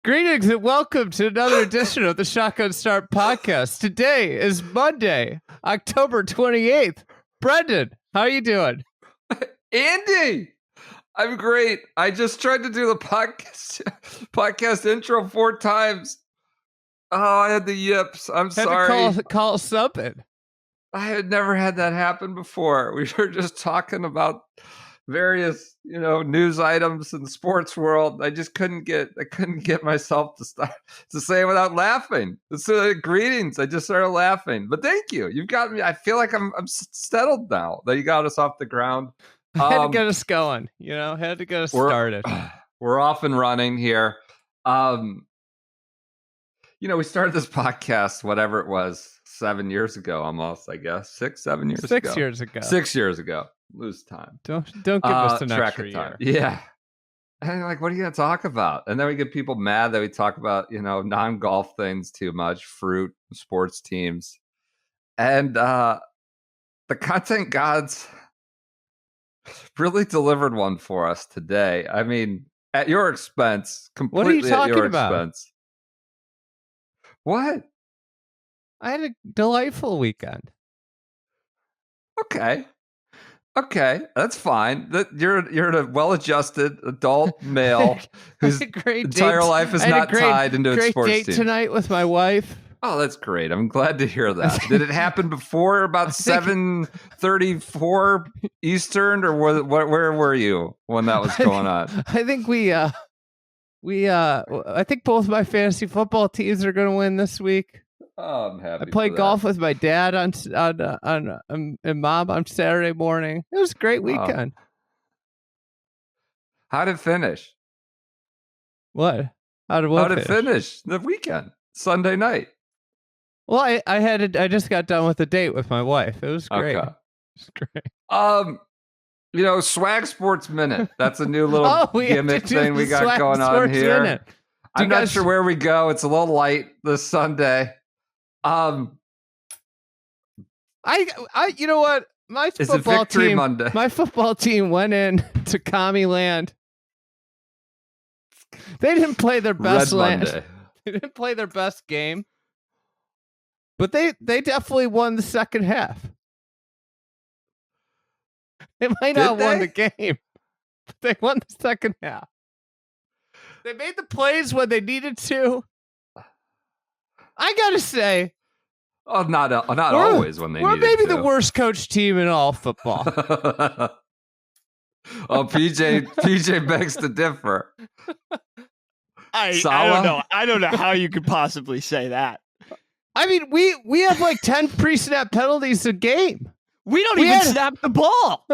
Greetings and welcome to another edition of the Shotgun Start podcast. Today is Monday, October 28th. Brendan, how are you doing? Andy, I'm great. I just tried to do the podcast intro 4 times. Oh, I had the yips. I'm sorry. To call something. I had never had that happen before. We were just talking about various, news items in the sports world. I couldn't get myself to say it without laughing. So greetings. I just started laughing. But thank you. You've got me. I feel like I'm settled now that you got us off the ground. Had to get us going, had to get us started. We're off and running here. We started this podcast, whatever it was, 7 years ago almost, I guess. 7 years ago. 6 years ago. 6 years ago. Lose time. Don't give us an extra year. Yeah. And what are you going to talk about? And then we get people mad that we talk about, non-golf things too much, fruit, sports teams. And the content gods really delivered one for us today. I mean, at your expense, completely at your expense. What? I had a delightful weekend. Okay, that's fine. You're a well-adjusted adult male whose entire life is not tied into a sports team. Great date tonight with my wife. Oh, that's great. I'm glad to hear that. Did it happen before about 7:34 Eastern, or where were you when that was going on? I think I think both my fantasy football teams are going to win this week. Oh, I'm happy. I played golf with my dad and mom on Saturday morning. It was a great weekend. How'd it finish? What? How'd it finish? The weekend, Sunday night. Well, I just got done with a date with my wife. It was great. Okay. It was great. Swag Sports Minute. That's a new little gimmick thing we got going on here. I'm not sure where we go. It's a little light this Sunday. You know what? My football team went in to Commie Land. They didn't play their best They didn't play their best game. But they definitely won the second half. They might not have won the game, but they won the second half. They made the plays when they needed to. I gotta say, not always when they. We're maybe the worst coached team in all football. PJ begs to differ. I don't know how you could possibly say that. I mean, we have 10 pre-snap penalties a game. We don't even snap the ball.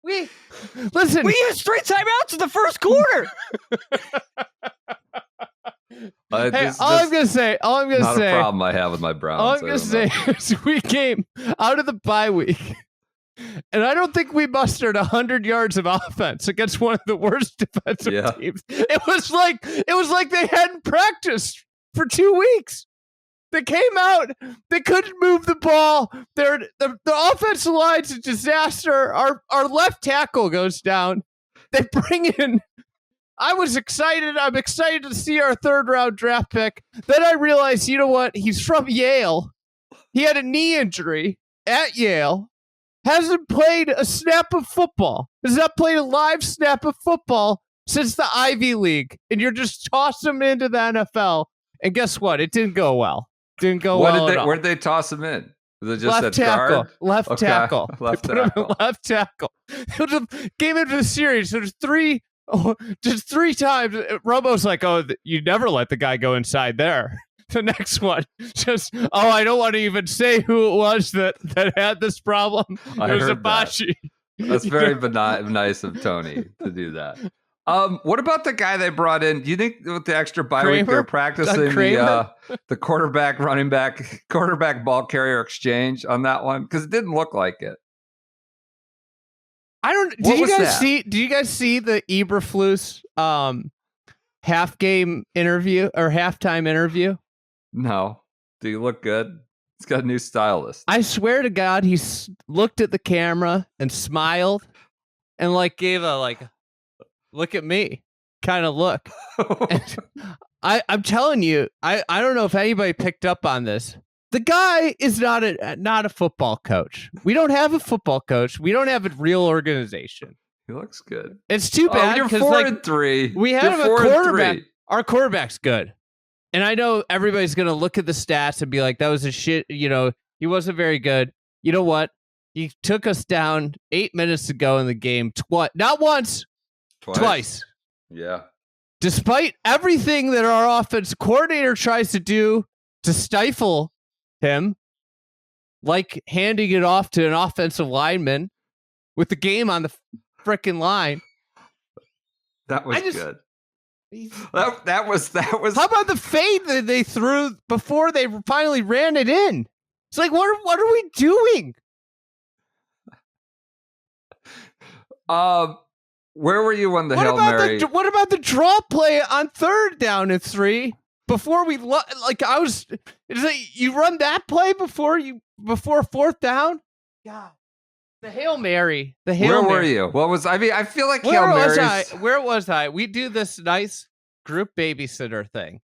We had straight timeouts in the first quarter. I'm gonna say, not a problem I have with my Browns. All I'm gonna say is we came out of the bye week, and I don't think we mustered 100 yards of offense against one of the worst defensive teams. It was like they hadn't practiced for 2 weeks. They came out. They couldn't move the ball. The offensive line's a disaster. Our left tackle goes down. They bring in. I was excited. I'm excited to see our 3rd round draft pick. Then I realized, you know what? He's from Yale. He had a knee injury at Yale. Hasn't played a snap of football. Has not played a live snap of football since the Ivy League. And you're just tossing him into the NFL. And guess what? It didn't go well. Didn't go well at all. Where'd they toss him in? Was it just left tackle? Guard? Left tackle. Left tackle. Left tackle. Game into the series. There's just 3 times. Romo's like, "Oh, you never let the guy go inside there." The next one, I don't want to even say who it was that had this problem. It was Abachi. That's very nice of Tony to do that. What about the guy they brought in? Do you think with the extra bye week they're practicing the quarterback, running back, quarterback ball carrier exchange on that one? Because it didn't look like it. I don't. Did you guys see the Eberflus half game interview or halftime interview? No. Do you look good? He's got a new stylist. I swear to God, he looked at the camera and smiled and gave a look at me. kind of look. And I'm telling you, I don't know if anybody picked up on this. The guy is not a football coach. We don't have a football coach. We don't have a real organization. He looks good. It's too bad. You're 4-3. We have a quarterback. Our quarterback's good. And I know everybody's going to look at the stats and be like, that was a shit. He wasn't very good. You know what? He took us down 8 minutes ago in the game. Not once. Twice. Yeah. Despite everything that our offensive coordinator tries to do to stifle him, like handing it off to an offensive lineman with the game on the frickin' line. That was good. That was. How about the fade that they threw before they finally ran it in? It's like, what are we doing? Where were you when the Hail Mary? What about the draw play on 3rd down and 3 before we you run that play before 4th down? Yeah. The Hail Mary. Where were you? What was? I mean, I feel like Hail Marys. Where was I? We do this nice group babysitter thing.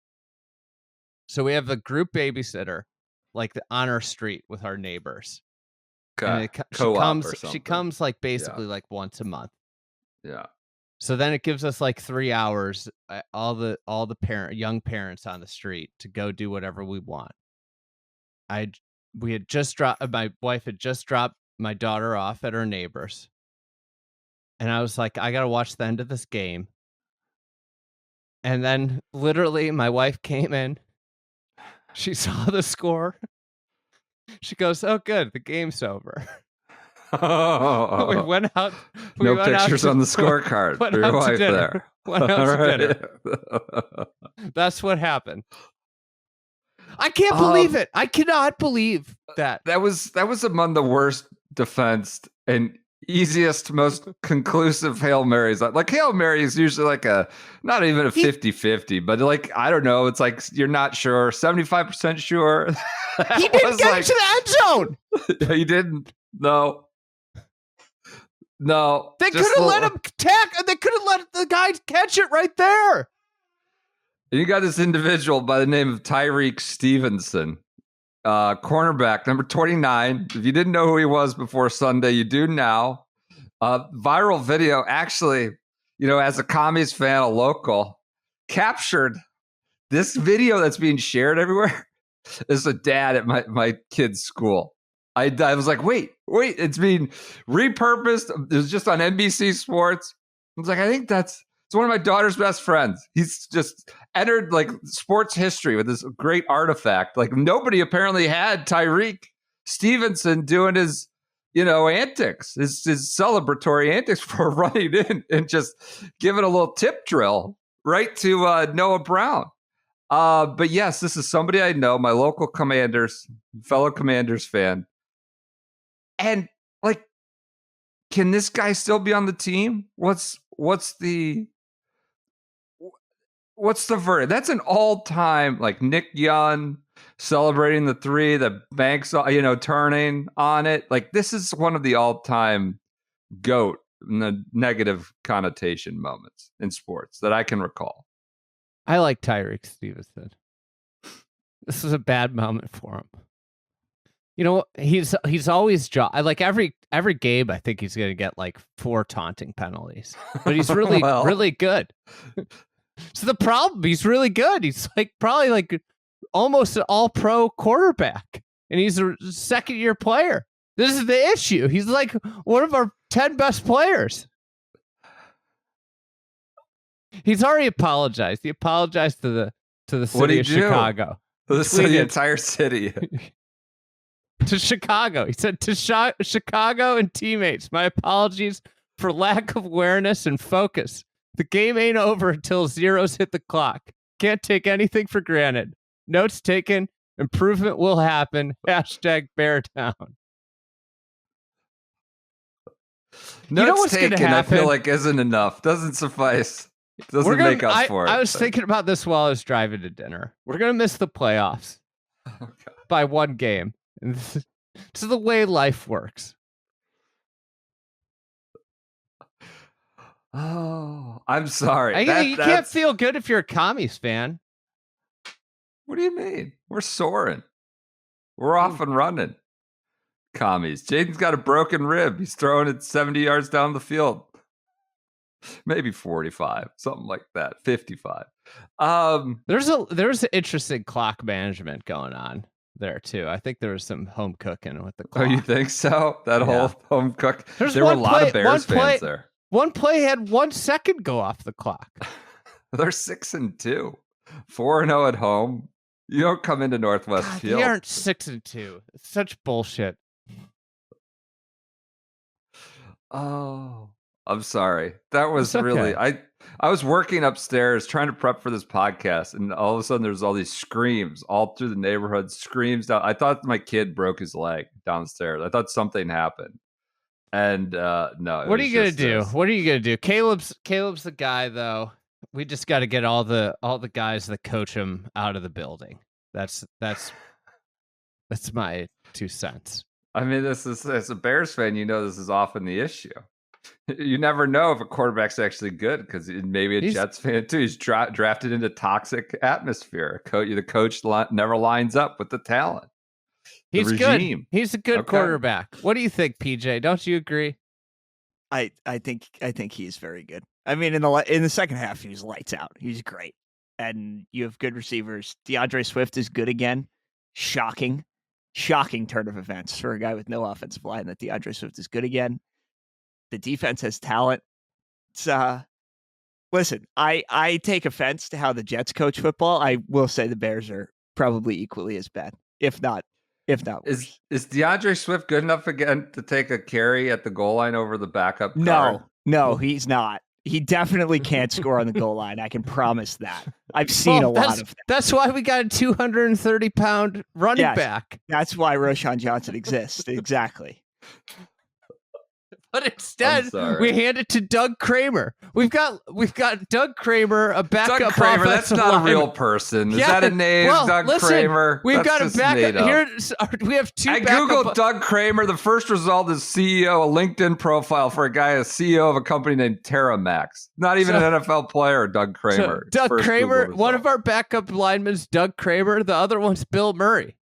So we have a group babysitter, like on our street with our neighbors. Okay. She comes like basically like once a month. Yeah. So then it gives us like 3 hours, all the young parents on the street to go do whatever we want. My wife had just dropped my daughter off at her neighbor's. And I was like, I got to watch the end of this game. And then literally my wife came in. She saw the score. She goes, "Oh, good. The game's over." We went out. No pictures on the scorecard for your wife there. Went out to dinner. That's what happened. I can't believe it. I cannot believe that. That was among the worst defense and easiest, most conclusive Hail Marys. Like Hail Mary is usually like not even a 50-50, but like, I don't know. It's like, you're not sure, 75% sure. He didn't get into the end zone. He didn't. No. They could have let him they could have let the guy catch it right there. And you got this individual by the name of Tyrique Stevenson, cornerback, number 29. If you didn't know who he was before Sunday, you do now. Viral video, actually, as a commies fan, a local, captured this video that's being shared everywhere. Is a dad at my kid's school. I was like, wait, it's being repurposed. It was just on NBC Sports. I was like, I think it's one of my daughter's best friends. He's just entered like sports history with this great artifact. Like nobody apparently had Tyrique Stevenson doing his, antics, his celebratory antics for running in and just giving a little tip drill right to Noah Brown. But yes, this is somebody I know, my local fellow Commanders fan. And like, can this guy still be on the team? What's the verdict? That's an all-time, like Nick Young celebrating the 3, the Banks, turning on it. Like this is one of the all-time GOAT in the negative connotation moments in sports that I can recall. I like Tyrique Stevenson. This is a bad moment for him. He's always like every game. I think he's going to get like 4 taunting penalties, but he's really really good. So the problem, he's really good. He's like probably like almost an all-pro quarterback, and he's a second-year player. This is the issue. He's like one of our 10 best players. He's already apologized. He apologized to the city of Chicago. To the entire city. To Chicago. He said, to Chicago and teammates, my apologies for lack of awareness and focus. The game ain't over until zeros hit the clock. Can't take anything for granted. Notes taken. Improvement will happen. # bear down. Notes taken, I feel like isn't enough. Doesn't suffice. Doesn't make up for it. I was thinking about this while I was driving to dinner. We're going to miss the playoffs by 1 game. And this is the way life works. Oh, I'm sorry. You can't feel good if you're a Commies fan. What do you mean? We're soaring. We're off and running. Commies. Jaden's got a broken rib. He's throwing it 70 yards down the field. Maybe 45, something like that. 55. There's an interesting clock management going on there too. I think there was some home cooking with the clock. Oh, you think so? That whole home cook. There were a lot of Bears fans there. One play had 1 second go off the clock. They're 6-2, 4-0 at home. You don't come into Northwest Field. They aren't 6-2. It's such bullshit. Oh, I'm sorry. That was really I was working upstairs trying to prep for this podcast, and all of a sudden there's all these screams all through the neighborhood. Screams down. I thought my kid broke his leg downstairs. I thought something happened. And no. What are you gonna do? What are you gonna do? Caleb's the guy though. We just got to get all the guys that coach him out of the building. That's my 2 cents. I mean, this is, as a Bears fan, you know this is often the issue. You never know if a quarterback's actually good because maybe a Jets fan too. He's drafted into toxic atmosphere. The coach never lines up with the talent. He's good. He's a good quarterback. What do you think, PJ? Don't you agree? I think he's very good. I mean, in the second half, he was lights out. He's great, and you have good receivers. DeAndre Swift is good again. Shocking turn of events for a guy with no offensive line. That DeAndre Swift is good again. The defense has talent. It's listen. I take offense to how the Jets coach football. I will say the Bears are probably equally as bad, if not worse. Is DeAndre Swift good enough again to take a carry at the goal line over the backup guard? No, he's not. He definitely can't score on the goal line. I can promise that. I've seen a lot of that. That's why we got a 230-pound running back. That's why Roshan Johnson exists. Exactly. But instead, we hand it to Doug Kramer. We've got Doug Kramer, a backup. Doug Kramer, that's not a real person. Is that a name, Doug Kramer? We've got a backup. Here, we have two. I googled Doug Kramer. The first result is CEO, a LinkedIn profile for a guy, a CEO of a company named Terramax. Not even an NFL player, Doug Kramer. So Doug Kramer, one of our backup linemen is Doug Kramer. The other one's Bill Murray.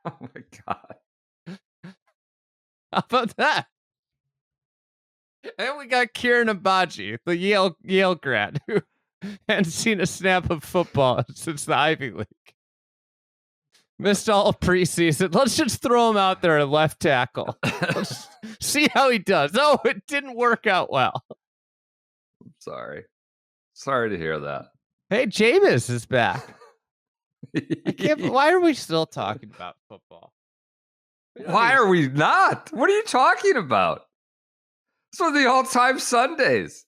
Oh my God. How about that? And we got Kieran Abaji, the Yale grad, who hadn't seen a snap of football since the Ivy League. Missed all of preseason. Let's just throw him out there at left tackle. Let's see how he does. No, it didn't work out well. I'm sorry. Sorry to hear that. Hey, Jameis is back. Why are we still talking about football? Why are we not? What are you talking about? It's one of the all-time Sundays.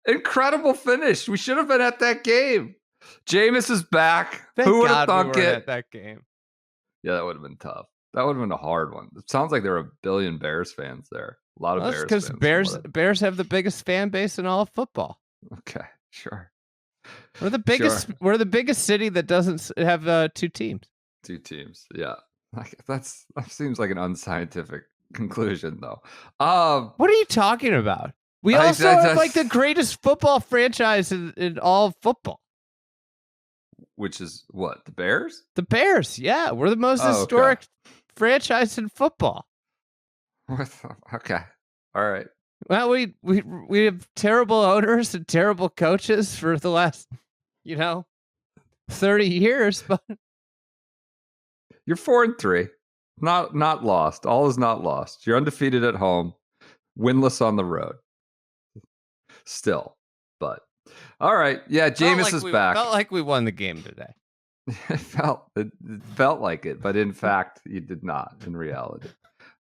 Incredible finish. We should have been at that game. Jameis is back. Who would have thunk it? At that game. Yeah, that would have been tough. That would have been a hard one. It sounds like there were a billion Bears fans there. A lot of Bears fans. Because Bears have the biggest fan base in all of football. Okay, sure. We're the biggest. Sure. We're the biggest city that doesn't have 2 teams. 2 teams. Yeah. That seems like an unscientific conclusion, though. What are you talking about? We also have like the greatest football franchise in all of football. Which is what? The Bears? The Bears, yeah. We're the most historic franchise in football. Okay. All right. Well, we have terrible owners and terrible coaches for the last, 30 years, but you're 4-3. Not lost. All is not lost. You're undefeated at home, winless on the road. Still, but all right. Yeah, Jameis is back. Felt like we won the game today. It felt like it, but in fact, you did not. In reality,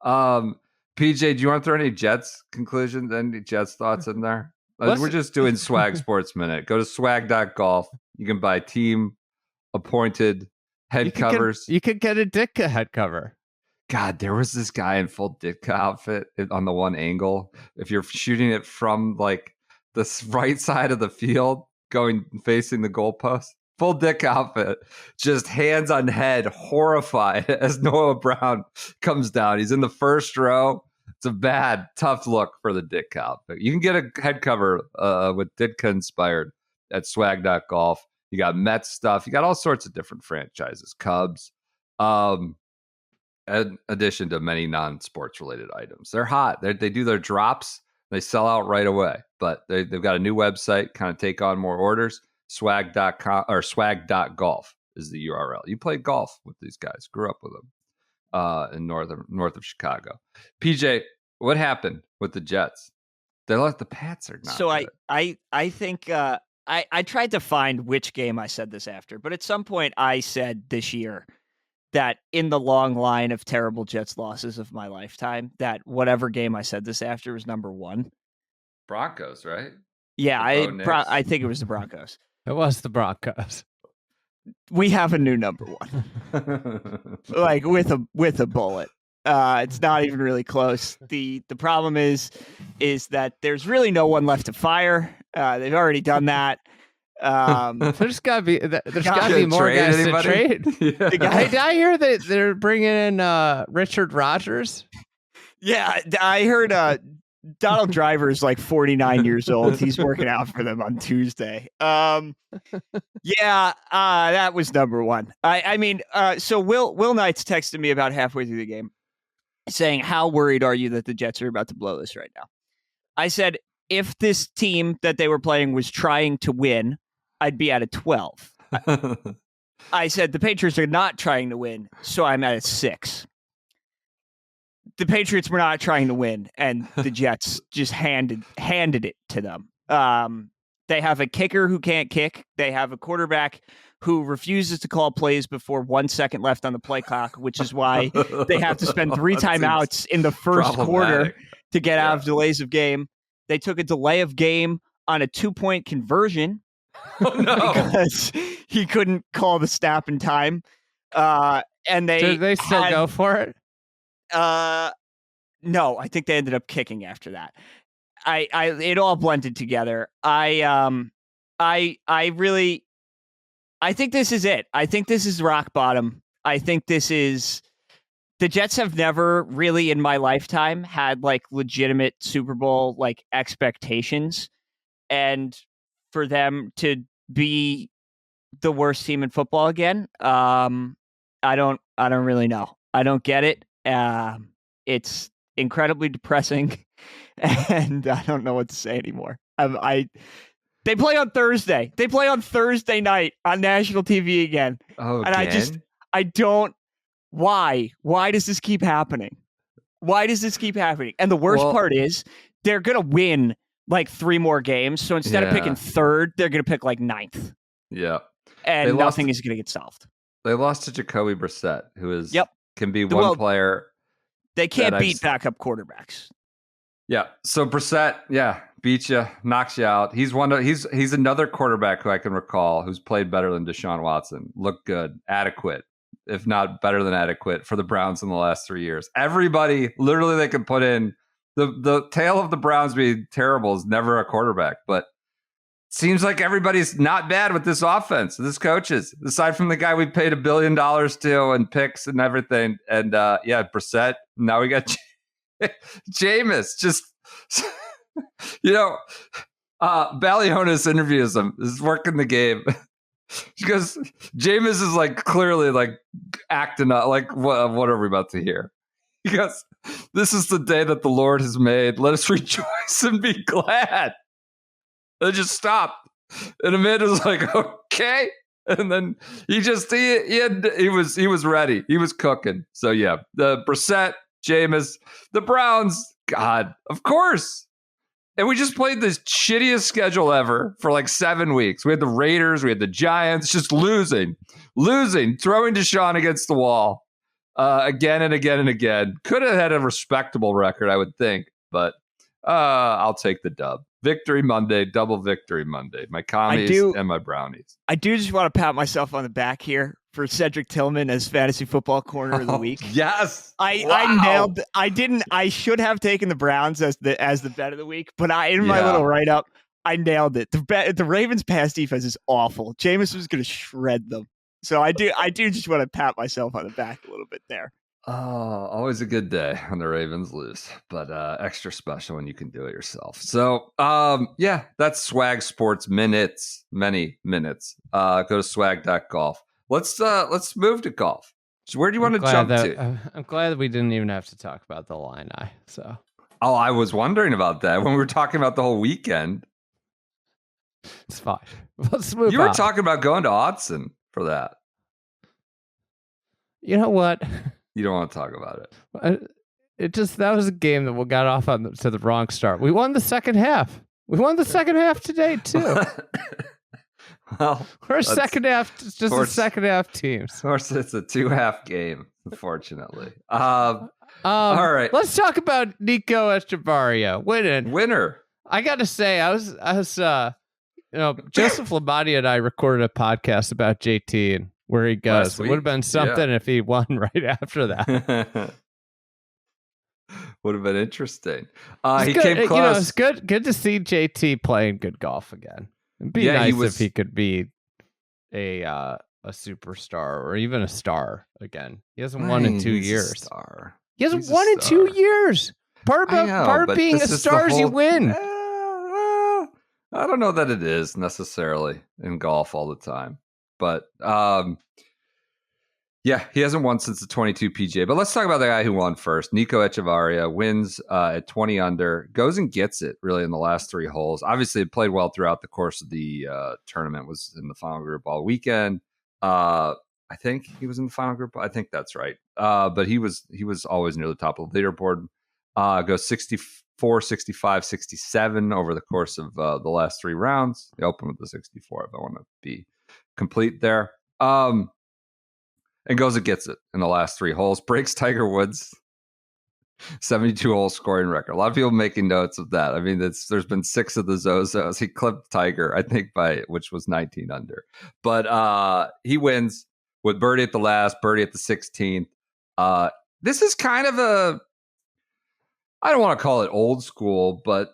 PJ, do you want to throw any Jets conclusions? Any Jets thoughts in there? We're just doing Swag Sports Minute. Go to swag.golf. You can buy team appointed head covers. You could get a Ditka head cover. God, there was this guy in full Ditka outfit on the one angle. If you're shooting it from like the right side of the field, facing the goalpost, full Ditka outfit, just hands on head, horrified as Noah Brown comes down. He's in the first row, It's a bad, tough look for the Ditka outfit. You can get a head cover with Ditka inspired at swag.golf. You got Mets stuff. You got all sorts of different franchises, Cubs, in addition to many non-sports related items. They're hot. They do their drops. They sell out right away. But they've got a new website, kind of take on more orders. Swag.com or swag.golf is the URL. You played golf with these guys, grew up with them in north of Chicago. PJ, what happened with the Jets? They let the Pats are not. So good. I think I tried to find which game I said this after, but at some point I said this year that in the long line of terrible Jets losses of my lifetime, that whatever game I said this after was number one. Broncos, right? Yeah, I think it was the Broncos. It was the Broncos. We have a new number one, like with a bullet. It's not even really close. The problem is that there's really no one left to fire. They've already done that. There's got to be more guys to trade. Yeah. Hey, did I hear that they're bringing in Richard Rodgers? Yeah, I heard Donald Driver's like 49 years old. He's working out for them on Tuesday. That was number one. I mean, so Will Knights texted me about halfway through the game saying, how worried are you that the Jets are about to blow this right now? I said, if this team that they were playing was trying to win, I'd be at a 12. I said, the Patriots are not trying to win, so I'm at a 6. The Patriots were not trying to win, and the Jets just handed it to them. They have a kicker who can't kick. They have a quarterback who refuses to call plays before 1 second left on the play clock, which is why they have to spend 3 timeouts in the first quarter to get out of delays of game. They took a delay of game on a 2-point conversion because he couldn't call the snap in time. And Did they still go for it? No, I think they ended up kicking after that. It all blended together. I think this is it. I think this is rock bottom. I think this is the Jets have never really in my lifetime had like legitimate Super Bowl like expectations, and for them to be the worst team in football again, I don't really know. I don't get it. It's incredibly depressing, and I don't know what to say anymore. They play on Thursday. They play on Thursday night on national TV again. Oh, and I don't. Why? Why does this keep happening? Why does this keep happening? And the worst part is they're gonna win like 3 more games. So instead of picking 3rd, they're gonna pick like 9th. Yeah, and nothing is gonna get solved. They lost to Jacoby Brissett, who is can be player. They can't beat backup quarterbacks. Yeah. So Brissett, beats you, knocks you out. He's he's another quarterback who I can recall who's played better than Deshaun Watson. Looked good, adequate, if not better than adequate for the Browns in the last 3 years. Everybody, literally, they can put in the tale of the Browns being terrible is never a quarterback, but seems like everybody's not bad with this offense, this coaches, aside from the guy we paid $1 billion to and picks and everything. And Brissett. Now we got Jameis. Just, Balionis interviews him, is working the game. Because Jameis is like clearly like acting out like, what are we about to hear? He goes, this is the day that the Lord has made. Let us rejoice and be glad. They just stopped. And Amanda was like, okay. And then he was ready. He was cooking. So the Brissett, Jameis, the Browns, God, of course. And we just played this shittiest schedule ever for like 7 weeks. We had the Raiders, we had the Giants, just losing, throwing Deshaun against the wall again and again and again. Could have had a respectable record, I would think, but I'll take the dub. Victory Monday, double victory Monday. My commies and my brownies. I do just want to pat myself on the back here for Cedric Tillman as fantasy football corner of the week. Yes. I nailed. I should have taken the Browns as the bet of the week, but in my little write-up, I nailed it. The Ravens pass defense is awful. Jameis was going to shred them. So I do just want to pat myself on the back a little bit there. Always a good day when the Ravens lose, but extra special when you can do it yourself. So, yeah, that's Swag Sports Minutes, many minutes. Go to swag.golf. Let's move to golf. So where do you want to jump to? I'm glad that we didn't even have to talk about the Illini. So, I was wondering about that when we were talking about the whole weekend. It's fine. Let's move on. You were talking about going to Autzen for that. You know what? You don't want to talk about it. That was a game that we got off to the wrong start. We won the second half. We won the second half today too. Well, we're a second half, just a second half team. Of course, it's a 2-half game, unfortunately. All right, let's talk about Nico Echavarria winner. I got to say, I was Joseph Labate and I recorded a podcast about JT and where he goes. It would have been something if he won right after that. Would have been interesting. He came close. It's good to see JT playing good golf again. It'd be nice if he could be a superstar or even a star again. He hasn't won in 2 years. He hasn't won in 2 years. Part of being a star is you win. I don't know that it is necessarily in golf all the time. But yeah, he hasn't won since the 22 PGA. But let's talk about the guy who won first. Nico Echavarria wins at 20 under, goes and gets it really in the last 3 holes. Obviously, it played well throughout the course of the tournament, was in the final group all weekend. I think he was in the final group. I think that's right. But he was always near the top of the leaderboard. Goes 64, 65, 67 over the course of the last 3 rounds. They open with the 64 if I want to be complete there. And goes and gets it in the last 3 holes. Breaks Tiger Woods' 72-hole scoring record. A lot of people making notes of that. I mean, there's been 6 of the Zozos. He clipped Tiger, I think, which was 19 under. But he wins with birdie at the last, birdie at the 16th. This is kind of I don't want to call it old school, but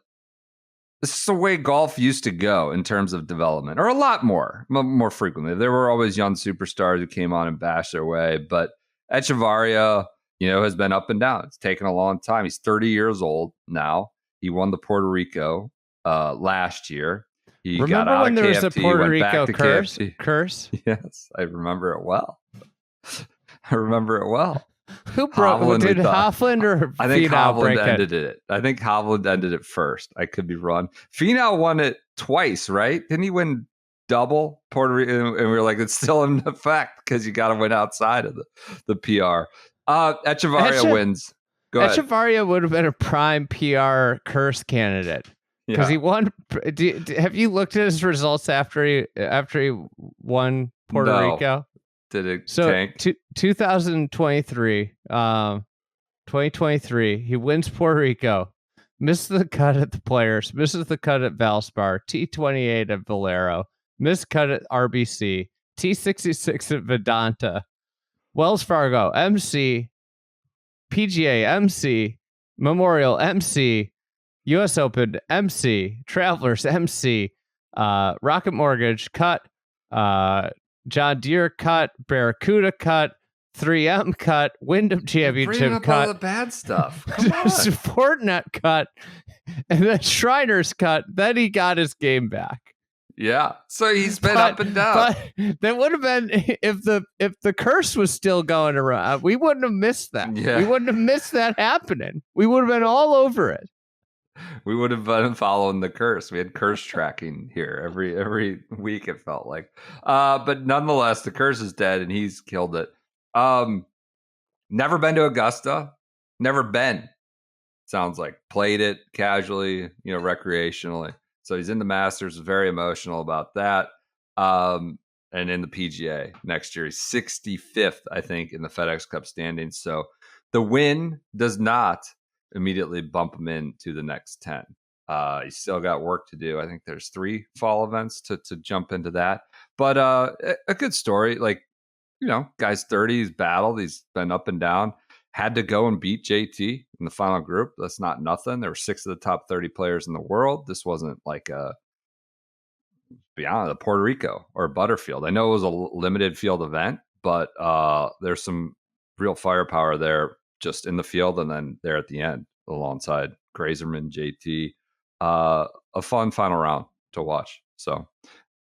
this is the way golf used to go in terms of development, or a lot more frequently. There were always young superstars who came on and bashed their way, but Echavarria, has been up and down. It's taken a long time. He's 30 years old now. He won the Puerto Rico last year. He got out when of there KFT, was a Puerto went Rico back to curse? Yes, I remember it well. I remember it well. Who broke it? Did Hovland or I think Finau Hovland ended it. I think Hovland ended it first. I could be wrong. Finau won it twice, right? Didn't he win double Puerto Rico? And we were like, it's still in effect because you got to win outside of the PR. Echavarria wins. Go ahead. Echavarria would have been a prime PR curse candidate because he won. Have you looked at his results after he won Puerto Rico? Did it tank? 2023, he wins Puerto Rico, misses the cut at the Players, misses the cut at Valspar, T28 at Valero, missed cut at RBC, T66 at Vedanta, Wells Fargo, MC, PGA, MC, Memorial, MC, US Open, MC, Travelers, MC, Rocket Mortgage, cut, John Deere cut, Barracuda cut, 3M cut, Wyndham Championship cut, all the bad stuff. Come on. Fortinet cut, and then Shriners cut. Then he got his game back. Yeah, so he's been up and down. But that would have been if the curse was still going around. We wouldn't have missed that. Yeah. We wouldn't have missed that happening. We would have been all over it. We would have been following the curse. We had curse tracking here every week, it felt like. But nonetheless, the curse is dead, and he's killed it. Never been to Augusta. Never been. Sounds like. Played it casually, recreationally. So he's in the Masters, very emotional about that. And in the PGA next year. He's 65th, I think, in the FedEx Cup standings. So the win does not immediately bump him into the next 10. He's still got work to do. I think there's 3 fall events to jump into that. But a good story. Like, guy's 30, he's battled, he's been up and down. Had to go and beat JT in the final group. That's not nothing. There were 6 of the top 30 players in the world. This wasn't like beyond the Puerto Rico or Butterfield. I know it was a limited field event, but there's some real firepower there just in the field and then there at the end alongside Grazerman, JT. A fun final round to watch. So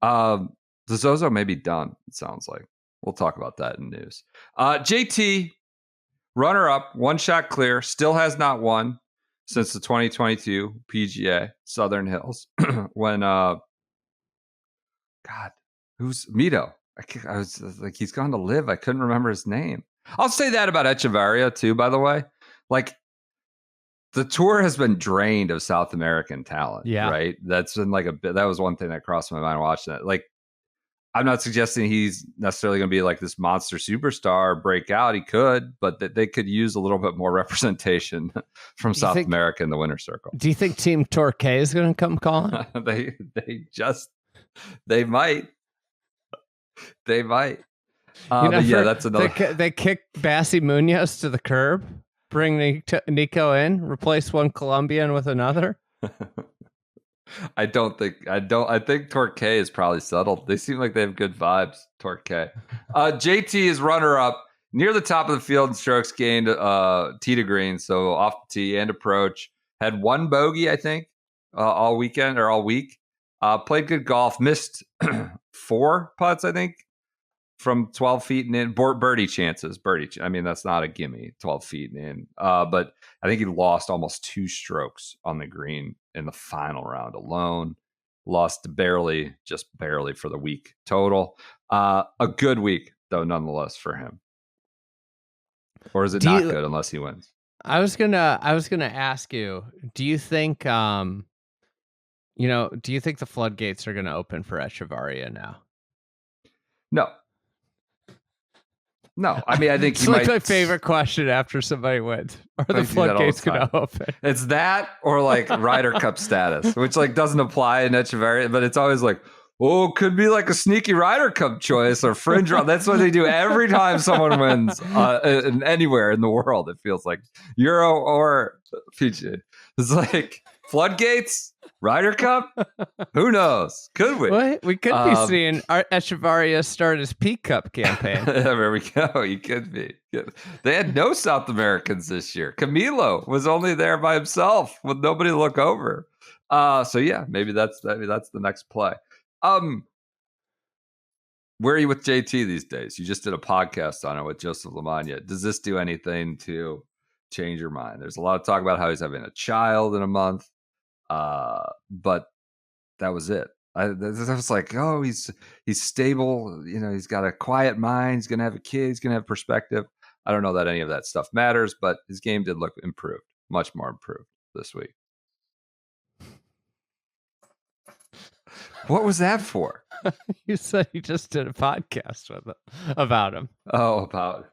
the Zozo may be done, it sounds like. We'll talk about that in news. JT, runner-up, one shot clear, still has not won since the 2022 PGA Southern Hills when who's Mito? I was like, he's gone to live. I couldn't remember his name. I'll say that about Echavarria too, by the way. Like, the tour has been drained of South American talent. Yeah. Right. That's been like that was one thing that crossed my mind watching it. Like, I'm not suggesting he's necessarily going to be like this monster superstar breakout. He could, but that they could use a little bit more representation from South America in the winner's circle. Do you think Team Torquay is going to come calling? They might. That's another. They kick Bassy Munoz to the curb, bring Nico in, replace one Colombian with another. I think Torquay is probably settled. They seem like they have good vibes. Torquay. JT is runner up near the top of the field in strokes gained, tee to green, so off the tee and approach. Had one bogey, I think, all weekend or all week. Played good golf. Missed 4 putts, I think, from 12 feet and in. Birdie chances. I mean, that's not a gimme, 12 feet and in. But I think he lost almost 2 strokes on the green in the final round alone. Lost just barely for the week total. A good week, though, nonetheless, for him. Or is it not good unless he wins? I was gonna ask you, do you think do you think the floodgates are gonna open for Echevarria now? No, I mean, I think it's like my favorite question after somebody wins. Are the floodgates going to open? It's that or like Ryder Cup status, which like doesn't apply in Echevarria, but it's always like, oh, could be like a sneaky Ryder Cup choice or fringe round. That's what they do every time someone wins anywhere in the world. It feels like Euro or PGA. It's like floodgates. Ryder Cup? Who knows? Could we? Well, we could be seeing Echevarria start his Peak Cup campaign. There we go. You could be. They had no South Americans this year. Camilo was only there by himself with nobody to look over. So yeah, maybe that's the next play. Where are you with JT these days? You just did a podcast on it with Joseph Lamagna. Does this do anything to change your mind? There's a lot of talk about how he's having a child in a month. But that was it. I was like, oh, he's stable. He's got a quiet mind. He's going to have a kid. He's going to have perspective. I don't know that any of that stuff matters, but his game did look improved, much more improved this week. What was that for? You said you just did a podcast with him about him. Oh, about.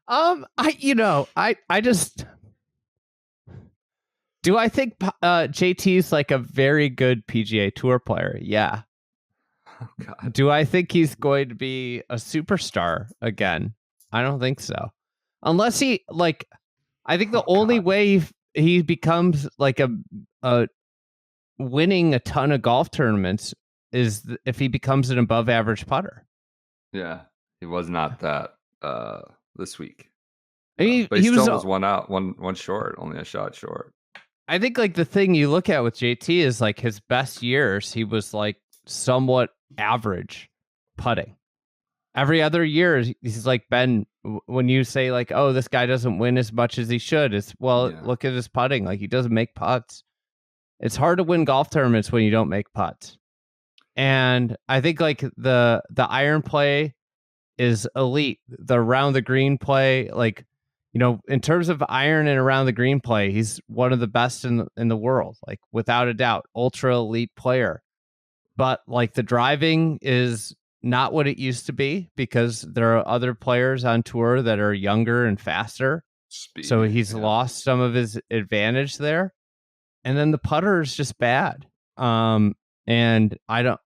I just. Do I think JT's like a very good PGA Tour player? Yeah. Oh, God. Do I think he's going to be a superstar again? I don't think so. Unless I think the only way he becomes like a winning a ton of golf tournaments is if he becomes an above average putter. Yeah, he was not that this week. But he was one out, one short, only a shot short. I think like the thing you look at with JT is like his best years, he was like somewhat average putting. Every other year, he's like been, when you say like, oh, this guy doesn't win as much as he should, look at his putting. Like, he doesn't make putts. It's hard to win golf tournaments when you don't make putts. And I think like the iron play is elite. The around the green play, like, in terms of iron and around the green play, he's one of the best in the world, like without a doubt, ultra elite player. But like the driving is not what it used to be because there are other players on tour that are younger and faster. So he's lost some of his advantage there. And then the putter is just bad. And I don't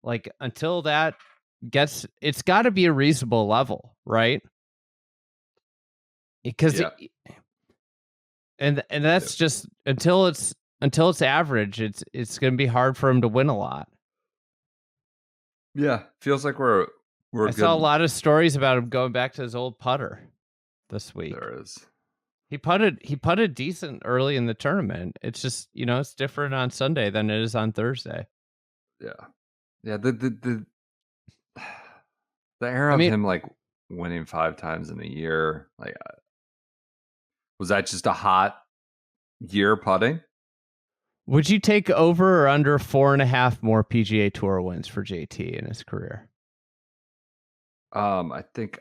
like until that it's got to be a reasonable level, right? Because and that's just until it's average, it's going to be hard for him to win a lot. Yeah, feels like we're I saw a lot of stories about him going back to his old putter. this week. There is. He putted decent early in the tournament. It's just, it's different on Sunday than it is on Thursday. Yeah. Yeah, the era of him like winning 5 times in a year, like was that just a hot year putting? Would you take over or under 4.5 more PGA Tour wins for JT in his career? I think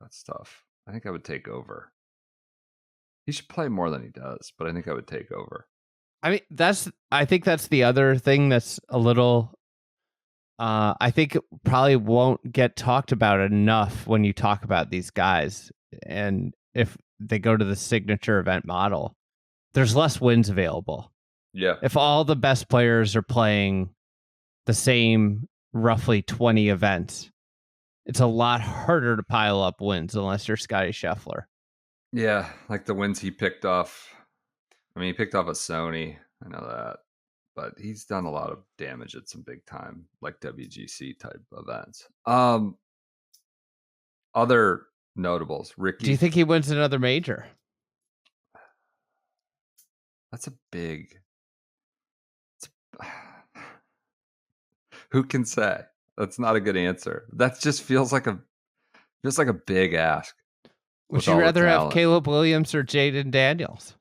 that's tough. I think I would take over. He should play more than he does, but I think I would take over. I mean, I think that's the other thing that's a little. I think it probably won't get talked about enough when you talk about these guys, and if they go to the signature event model, there's less wins available. Yeah. If all the best players are playing the same roughly 20 events, it's a lot harder to pile up wins unless you're Scotty Scheffler. Yeah, like the wins he picked off. I mean, he picked off a Sony. I know that. But he's done a lot of damage at some big time, like WGC type events. Other notables, Ricky. Do you think he wins another major? That's a big. Who can say? That's not a good answer. That just feels like a big ask. Would you rather have Caleb Williams or Jaden Daniels?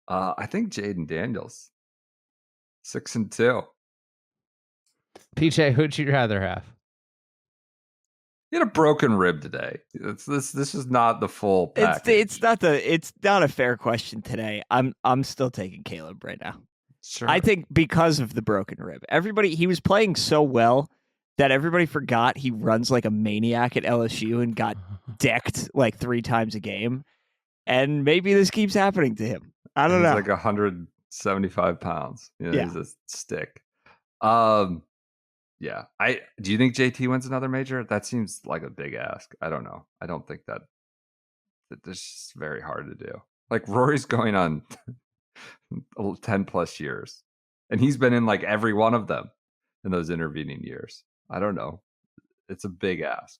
I think Jaden Daniels. 6-2. PJ, who'd you rather have? He had a broken rib today. This is not the full package. It's not a fair question today. I'm still taking Caleb right now. Sure. I think because of the broken rib. He was playing so well that everybody forgot he runs like a maniac at LSU and got decked like 3 times a game. And maybe this keeps happening to him. I don't know. He's like 175 pounds. Yeah. He's a stick. Yeah. Do you think JT wins another major? That seems like a big ask. I don't know. I don't think that this is very hard to do. Like Rory's going on 10 plus years, and he's been in like every one of them in those intervening years. I don't know. It's a big ask.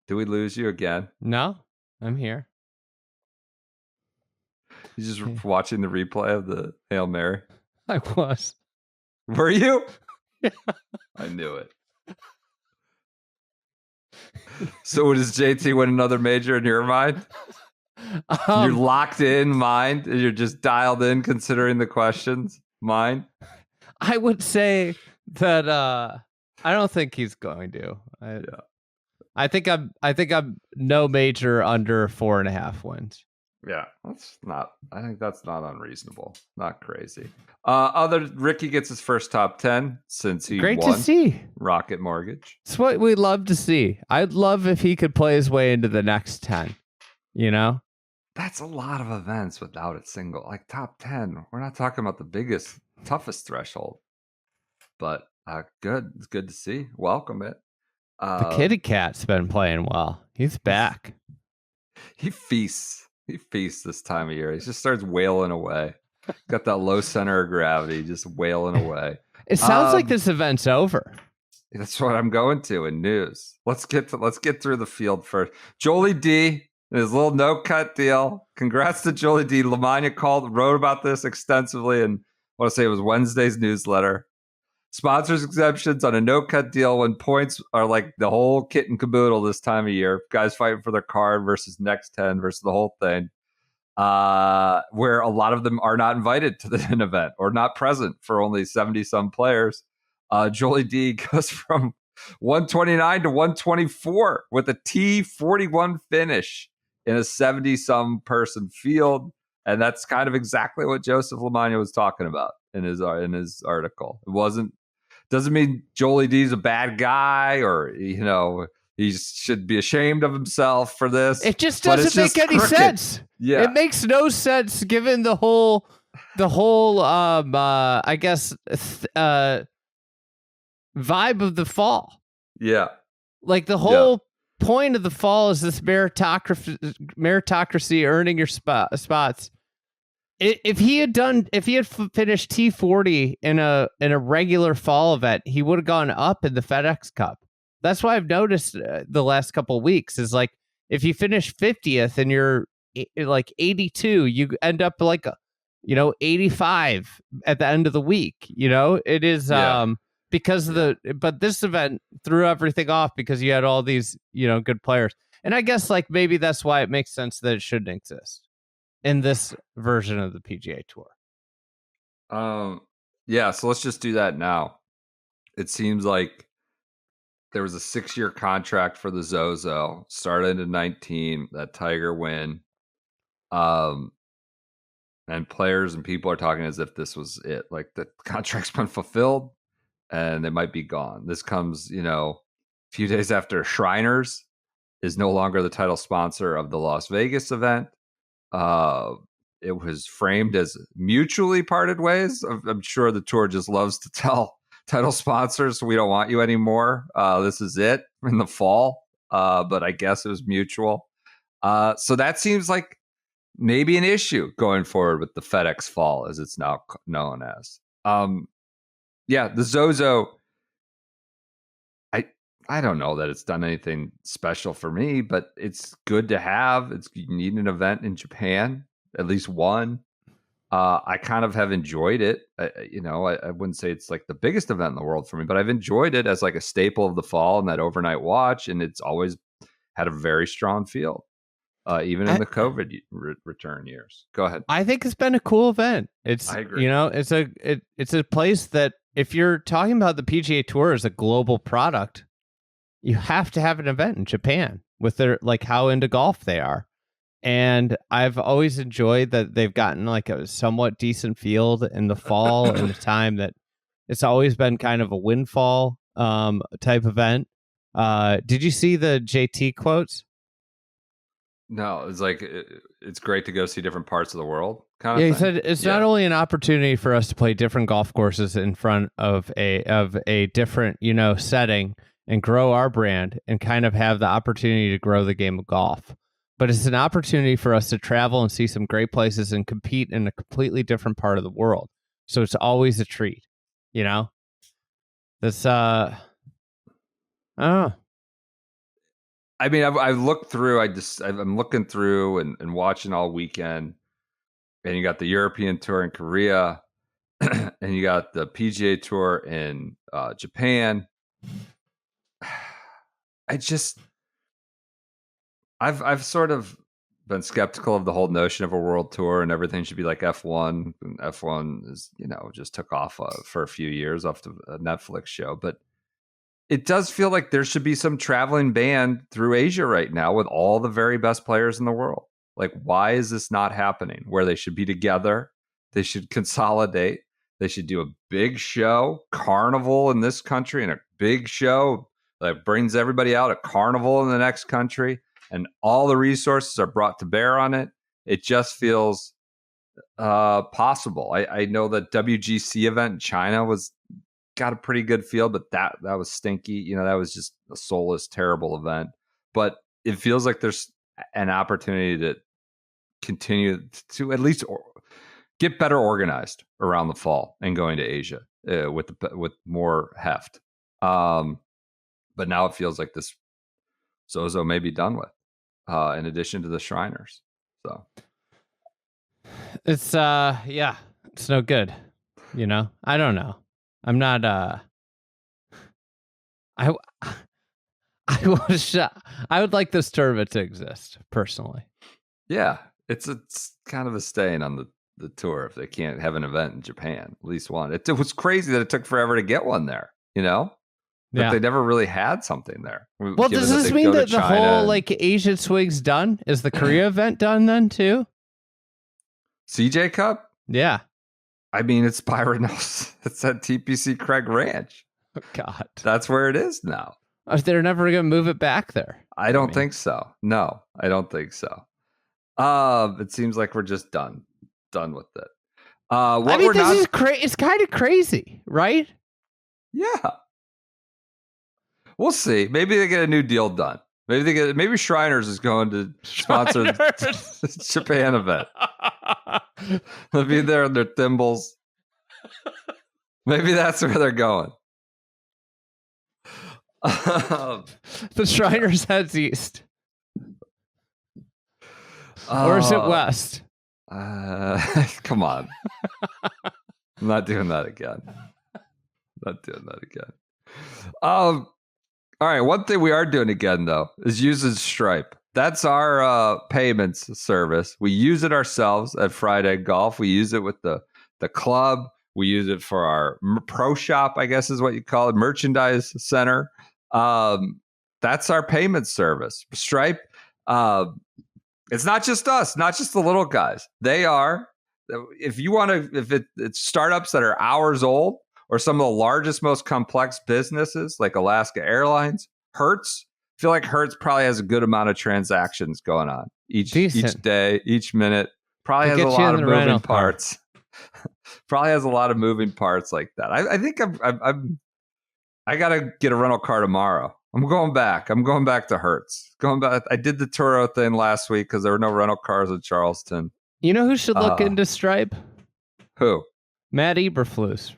Do we lose you again? No, I'm here. You just watching the replay of the Hail Mary? I was. Were you? Yeah. I knew it. So does JT win another major in your mind? You're locked in mind? You're just dialed in considering the questions? Mind? I would say that I don't think he's going to. I think I'm no major under 4.5 wins. Yeah, I think that's not unreasonable. Not crazy. Ricky gets his first top 10 since he Great won to see. Rocket Mortgage. It's what we love to see. I'd love if he could play his way into the next 10. That's a lot of events without a single, like top 10. We're not talking about the biggest, toughest threshold. But good. It's good to see. Welcome it. The kitty cat's been playing well. He's back. He feasts. He feasts this time of year. He just starts wailing away. Got that low center of gravity, just wailing away. It sounds like this event's over. That's what I'm going to in news. Let's get through the field first. Jolie D and his little no-cut deal. Congrats to Jolie D. Lamagna wrote about this extensively in, I want to say it was Wednesday's newsletter. Sponsors exemptions on a no-cut deal when points are like the whole kit and caboodle this time of year. Guys fighting for their card versus next 10 versus the whole thing. Where a lot of them are not invited to the event or not present for only 70-some players. Jolie D goes from 129 to 124 with a T41 finish in a 70-some person field. And that's kind of exactly what Joseph Lamagna was talking about in his article. Doesn't mean Jolie D's a bad guy or, he should be ashamed of himself for this. It just doesn't make any sense. Yeah. It makes no sense given the whole I guess vibe of the fall. Yeah. Like the whole point of the fall is this meritocracy earning your spots. If he had finished T40 in a regular fall event, he would have gone up in the FedEx Cup. That's why I've noticed the last couple of weeks is like if you finish 50th and you're like 82, you end up like 85 at the end of the week. It is because but this event threw everything off because you had all these good players, and I guess like maybe that's why it makes sense that it shouldn't exist in this version of the PGA Tour. So let's just do that now. It seems like there was a 6-year contract for the Zozo, started in 19, that Tiger win. And players and people are talking as if this was it. Like the contract's been fulfilled and they might be gone. This comes, a few days after Shriners is no longer the title sponsor of the Las Vegas event. It was framed as mutually parted ways. I'm sure the tour just loves to tell title sponsors, we don't want you anymore. This is it in the fall. But I guess it was mutual. So that seems like maybe an issue going forward with the FedEx Fall, as it's now known as. The Zozo, I don't know that it's done anything special for me, but it's good to have. You need an event in Japan, at least one. I kind of have enjoyed it. I wouldn't say it's like the biggest event in the world for me, but I've enjoyed it as like a staple of the fall and that overnight watch, and it's always had a very strong field. Even in the COVID return years. Go ahead. I think it's been a cool event. I agree. It's a place that if you're talking about the PGA Tour as a global product, you have to have an event in Japan with their like how into golf they are. And I've always enjoyed that they've gotten like a somewhat decent field in the fall and the time that it's always been kind of a windfall type event. Did you see the JT quotes? No, it's like it's great to go see different parts of the world. Kind of he thing. said it's not only an opportunity for us to play different golf courses in front of a different setting and grow our brand and kind of have the opportunity to grow the game of golf, but it's an opportunity for us to travel and see some great places and compete in a completely different part of the world. So it's always a treat, This I don't know. I mean, I've looked through. I'm looking through and watching all weekend, and you got the European Tour in Korea, and you got the PGA Tour in Japan. I've sort of been skeptical of the whole notion of a world tour and everything should be like F1. And F1 is just took off for a few years off a Netflix show, but it does feel like there should be some traveling band through Asia right now with all the very best players in the world. Like, why is this not happening? Where they should be together, they should consolidate, they should do a big show, carnival in this country, and a big show that brings everybody out, a carnival in the next country, and all the resources are brought to bear on it. It just feels possible. I know that WGC event in China got a pretty good field, but that was stinky. That was just a soulless, terrible event. But it feels like there's an opportunity to continue to at least get better organized around the fall and going to Asia with more heft. But now it feels like this Zozo may be done with, in addition to the Shriners. So it's it's no good. I don't know. I'm not. I would like this tournament to exist personally. Yeah, it's kind of a stain on the tour if they can't have an event in Japan, at least one. It was crazy that it took forever to get one there. That they never really had something there. Well, does this mean that the whole like Asian swing's done? Is the Korea event done then too? CJ Cup? Yeah. I mean, it's Byron Nelson. It's at TPC Craig Ranch. Oh, God. That's where it is now. They're never going to move it back there. I don't think so. No, I don't think so. It seems like we're just done with it. It's kind of crazy, right? Yeah. We'll see. Maybe they get a new deal done. Maybe Shriners is going to sponsor the Japan event. They'll be there in their thimbles. Maybe that's where they're going. The Shriners heads east. Or is it west? Come on. I'm not doing that again. All right. One thing we are doing again, though, is using Stripe. That's our payments service. We use it ourselves at Friday Golf. We use it with the club. We use it for our pro shop, I guess is what you call it, merchandise center. That's our payment service. Stripe. It's not just us, not just the little guys. They are. If you want to, it's startups that are hours old, or some of the largest, most complex businesses like Alaska Airlines, Hertz. I feel like Hertz probably has a good amount of transactions going on each day, each minute. Probably has a lot of moving parts. Probably has a lot of moving parts like that. I think I gotta get a rental car tomorrow. I'm going back to Hertz. Going back. I did the Turo thing last week because there were no rental cars in Charleston. You know who should look into Stripe? Who? Matt Eberflus.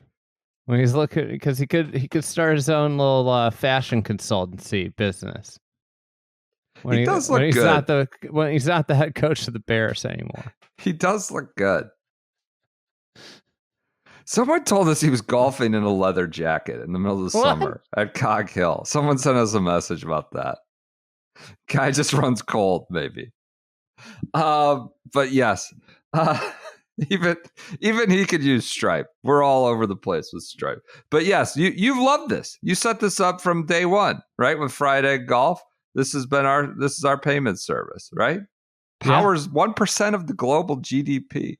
When he's looking, because he could start his own little fashion consultancy business. He does look good. When he's not the head coach of the Bears anymore. He does look good. Someone told us he was golfing in a leather jacket in the middle of the summer at Cog Hill. Someone sent us a message about that. Guy just runs cold, maybe. But yes, even he could use Stripe. We're all over the place with Stripe. But yes, you've loved this. You set this up from day one, right? With Friday Golf. This is our payment service, right? Powers 1% of the global GDP.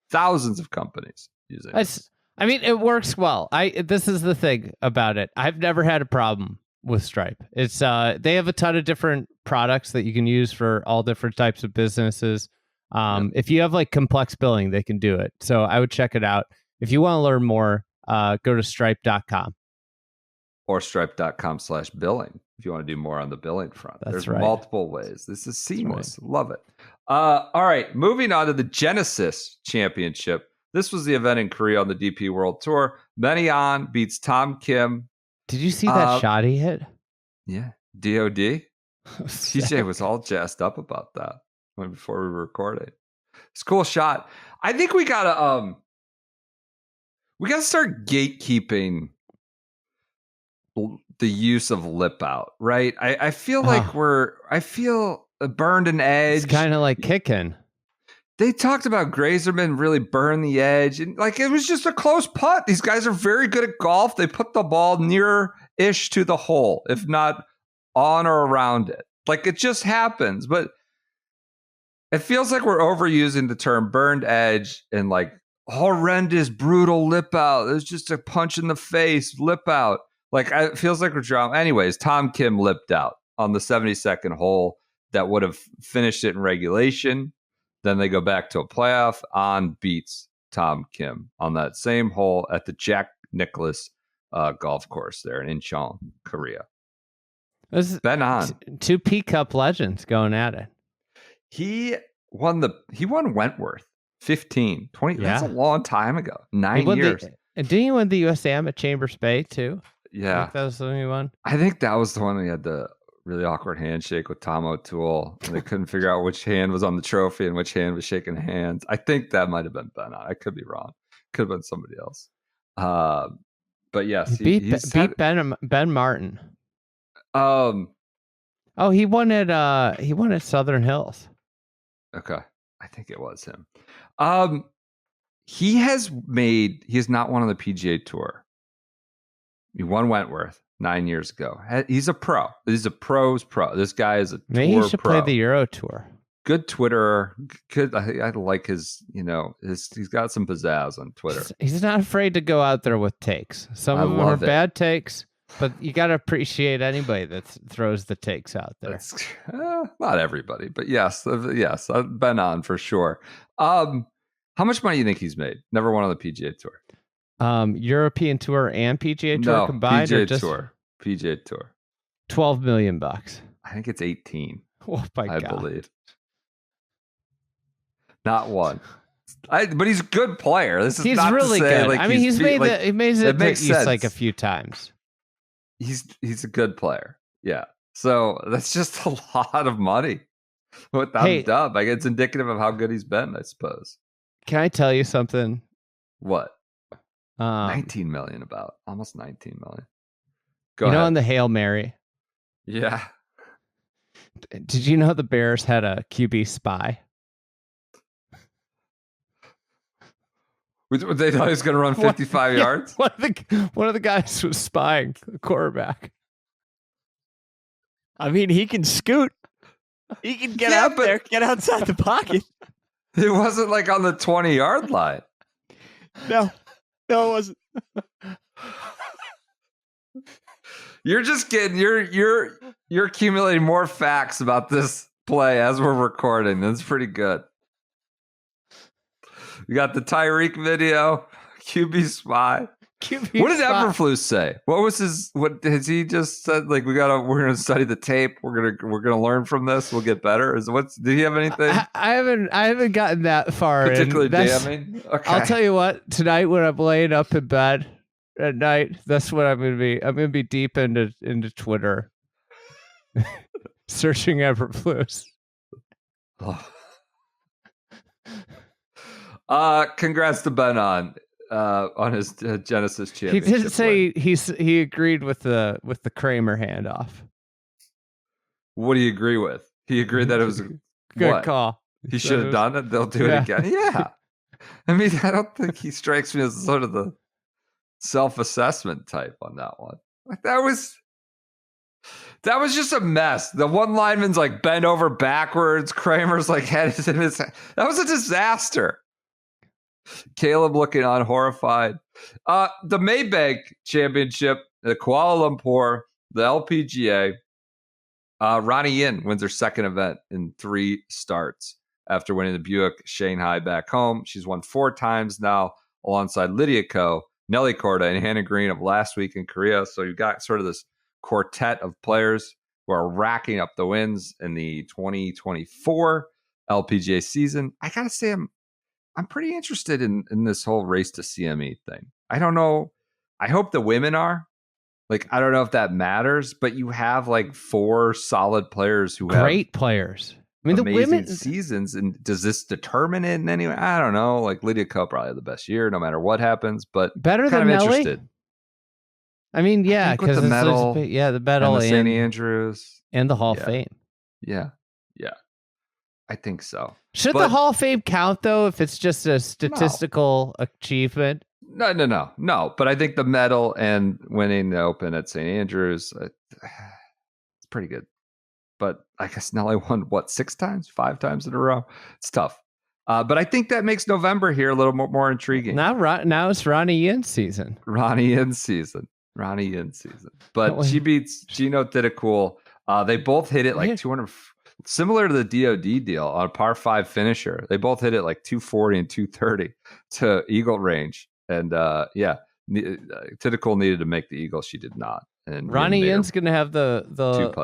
Thousands of companies using it. I mean, it works well. This is the thing about it. I've never had a problem with Stripe. It's they have a ton of different products that you can use for all different types of businesses. If you have like complex billing, they can do it. So I would check it out. If you want to learn more, go to stripe.com. Or stripe.com/billing if you want to do more on the billing front. There's multiple ways. This is seamless. Right. Love it. All right, moving on to the Genesis Championship. This was the event in Korea on the DP World Tour. Benny beats Tom Kim. Did you see that shot he hit? Yeah, DOD. TJ was all jazzed up about that before we were recording. It's a cool shot. I think we gotta start gatekeeping the use of lip out, right? I feel like I feel burned an edge. It's kind of like kicking. They talked about Grazerman really burned the edge. And like, it was just a close putt. These guys are very good at golf. They put the ball near-ish to the hole, if not on or around it. Like, it just happens. But it feels like we're overusing the term burned edge and like horrendous, brutal lip out. It's just a punch in the face, lip out. Like, it feels like we're drama. Anyways, Tom Kim lipped out on the 72nd hole that would have finished it in regulation. Then they go back to a playoff. Beats Tom Kim on that same hole at the Jack Nicklaus golf course there in Incheon, Korea. Ben two P Cup legends going at it. He won Wentworth 15, 20. Yeah. That's a long time ago. 9 years. And didn't he win the USAM at Chambers Bay too? Yeah. I think that was the one he won. I think that was the one he had the really awkward handshake with Tom O'Toole. And they couldn't figure out which hand was on the trophy and which hand was shaking hands. I think that might have been Ben. I could be wrong. Could have been somebody else. But yes, he beat Ben Martin. He won at Southern Hills. Okay, I think it was him. He is not one on the PGA Tour. He won Wentworth 9 years ago. He's a pro. He's a pro's pro. This guy is a Maybe tour he should pro. play the Euro Tour. Good Twitterer. I like his, he's got some pizzazz on Twitter. He's not afraid to go out there with takes. Some of them are bad takes, but you got to appreciate anybody that throws the takes out there. Not everybody, but yes, I've been on for sure. How much money do you think he's made? Never won on the PGA Tour. European Tour and PGA Tour combined, PGA Tour. PGA Tour. $12 million. I think it's 18. Oh my God. I believe. Not one. But he's a good player. He's really good. Like I mean, he made it makes sense. like a few times. he's a good player. Yeah. So that's just a lot of money without a dub. Like, it's indicative of how good he's been, I suppose. Can I tell you something? What? 19 million, about almost 19 million. Go ahead. You know, on the Hail Mary. Yeah. Did you know the Bears had a QB spy? They thought he was going to run 55 yards? One of the guys was spying the quarterback. I mean, he can scoot. He can get out there, get outside the pocket. It wasn't like on the 20-yard line. No, it wasn't. You're just getting you're accumulating more facts about this play as we're recording. That's pretty good. We got the Tyrique video, QB spy. What did Eberflus say? What was his? What has he just said? Like, we're gonna study the tape. We're gonna learn from this. We'll get better. Did he have anything? I haven't gotten that far. Particularly damning. Okay. I'll tell you what. Tonight, when I'm laying up in bed at night, that's what I'm gonna be. I'm gonna be deep into Twitter, searching Eberflus. Congrats to Ben on his Genesis championship. He did say he agreed with the Kramer handoff. What do you agree with? He agreed that it was a good call. He should have done it. They'll do it again. Yeah. I mean, I don't think he strikes me as sort of the self-assessment type on that one. Like, that was just a mess. The one lineman's like bent over backwards. Kramer's like head is in his head. That was a disaster. Caleb looking on horrified. The Maybank Championship, the Kuala Lumpur, the LPGA. Ruoning Yin wins her second event in 3 starts after winning the Buick Shanghai back home. She's won 4 times now alongside Lydia Ko, Nelly Korda, and Hannah Green of last week in Korea. So you've got sort of this quartet of players who are racking up the wins in the 2024 LPGA season. I gotta say, I'm pretty interested in this whole race to CME thing. I don't know. I hope the women are. Like, I don't know if that matters, but you have like 4 solid players who have great players. I mean, amazing the women seasons. And does this determine it in any way? I don't know. Like, Lydia Ko probably had the best year, no matter what happens. But better than Nelly. Interested. I mean, yeah, because the medal, the medal, and the St. Andrews, and the Hall of Fame. Yeah, I think so. Should the Hall of Fame count though if it's just a statistical achievement? No. But I think the medal and winning the Open at St. Andrews, it's pretty good. But I guess Nelly won 6 times, 5 times in a row. It's tough. But I think that makes November here a little more intriguing. Now it's Ruoning Yin season. Ruoning Yin season. But she beats Gino Titicul. They both hit it like 200, similar to the DOD deal on a par 5 finisher. They both hit it like 240 and 230 to eagle range. And Titicul needed to make the eagle. She did not. And Ruoning Yin's going to have the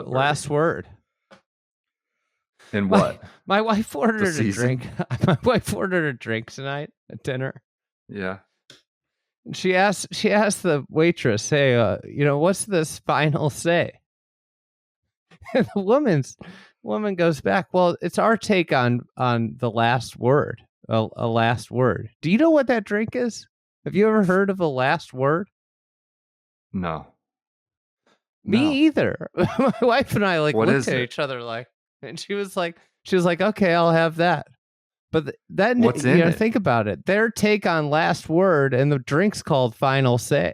last word. In what? My wife ordered a drink. My wife ordered a drink tonight at dinner. Yeah. And she asked the waitress, "Hey, what's this final say?" And the woman goes back, "Well, it's our take on the last word. A last word. Do you know what that drink is? Have you ever heard of a last word?" No. Me either. My wife and I looked at each other and she was like, "Okay, I'll have that." But then think about it. Their take on last word, and the drink's called final say.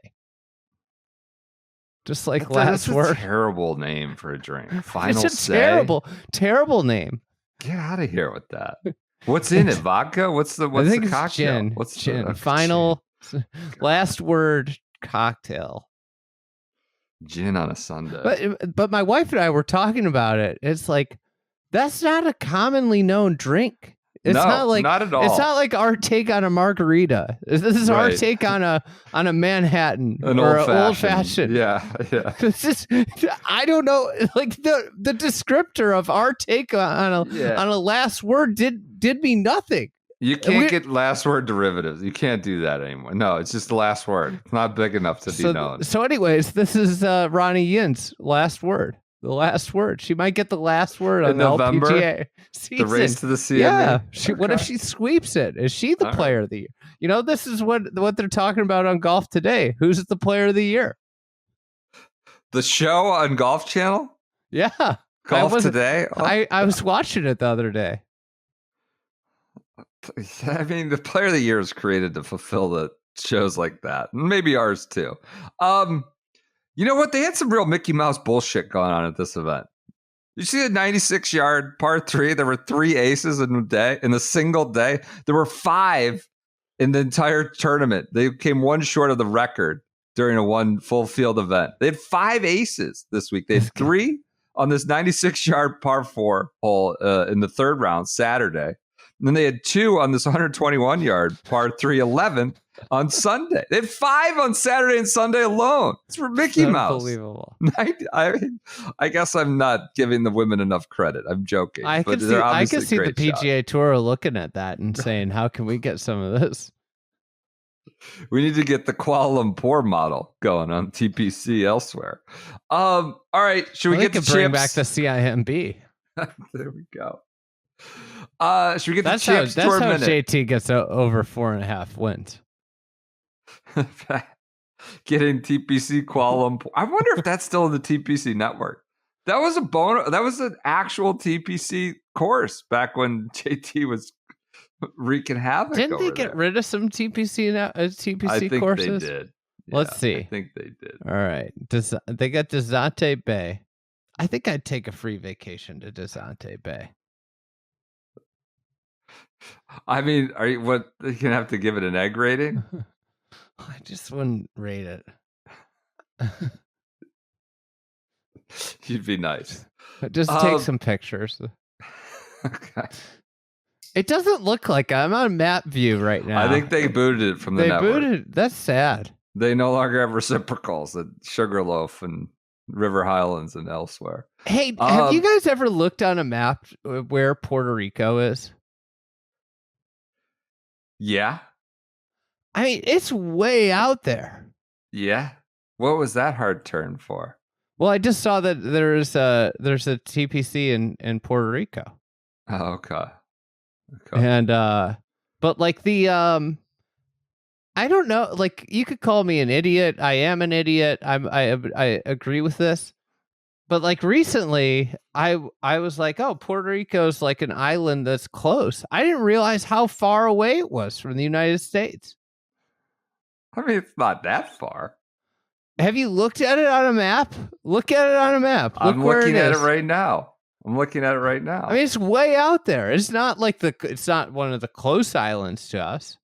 Just like that's last word. A terrible name for a drink. Final it's a say. Terrible name. Get out of here with that. What's in it? Vodka? What's the cocktail? Gin. What's gin? Final last word cocktail. Gin on a Sunday. But my wife and I were talking about it. It's like, that's not a commonly known drink. It's not at all. It's not like our take on a margarita. This is our take on a Manhattan or an old fashioned. Yeah. It's just, I don't know. Like the descriptor of our take on a last word did me nothing. You can't get last word derivatives. You can't do that anymore. No, it's just the last word. It's not big enough to be known. So anyways, this is Ruoning Yin's last word. The last word. She might get the last word on the November, LPGA season. The race to the CME. Yeah. What if she sweeps it? Is she the player of the year? You know, this is what they're talking about on Golf Today. Who's the player of the year? The show on Golf Channel? Yeah. Golf Today? Oh. I was watching it the other day. I mean, the player of the year is created to fulfill the shows like that. Maybe ours too. You know what? They had some real Mickey Mouse bullshit going on at this event. You see the 96-yard par 3? There were 3 aces in a single day. There were 5 in the entire tournament. They came one short of the record during a one full field event. They had 5 aces this week. They had 3 on this 96-yard par 4 hole in the third round Saturday. And then they had 2 on this 121-yard par 3 11 on Sunday. They had 5 on Saturday and Sunday alone. It's for Mickey Mouse. Unbelievable. I guess I'm not giving the women enough credit. I'm joking. I can see the PGA Tour looking at that and saying, how can we get some of this? We need to get the Kuala Lumpur model going on TPC elsewhere. All right. Should we get the bring back the CIMB? There we go. Should we get that's the Chips That's how minute? JT gets over 4.5 wins. Getting TPC Kuala Lumpur. I wonder if that's still in the TPC network. That was a bonus. That was an actual TPC course back when JT was wreaking havoc. Didn't they get rid of some TPC courses? They did. Yeah, Let's see. I think they did. All right. They got Desante Bay. I think I'd take a free vacation to Desante Bay. I mean, are you gonna have to give it an egg rating? I just wouldn't rate it. You'd be nice. Just take some pictures. Okay. It doesn't look like I'm on map view right now. I think they booted it from the network. That's sad. They no longer have reciprocals at Sugarloaf and River Highlands and elsewhere. Hey, have you guys ever looked on a map where Puerto Rico is? Yeah. I mean, it's way out there. Yeah. What was that hard turn for? Well, I just saw that there's a TPC in Puerto Rico. Oh, okay. And but like I don't know, like you could call me an idiot. I am an idiot. I agree with this. But like recently I was like, oh, Puerto Rico's like an island that's close. I didn't realize how far away it was from the United States. I mean, it's not that far. Have you looked at it on a map? Look at it on a map. I'm looking at it right now. I mean, it's way out there. It's not like it's not one of the close islands to us.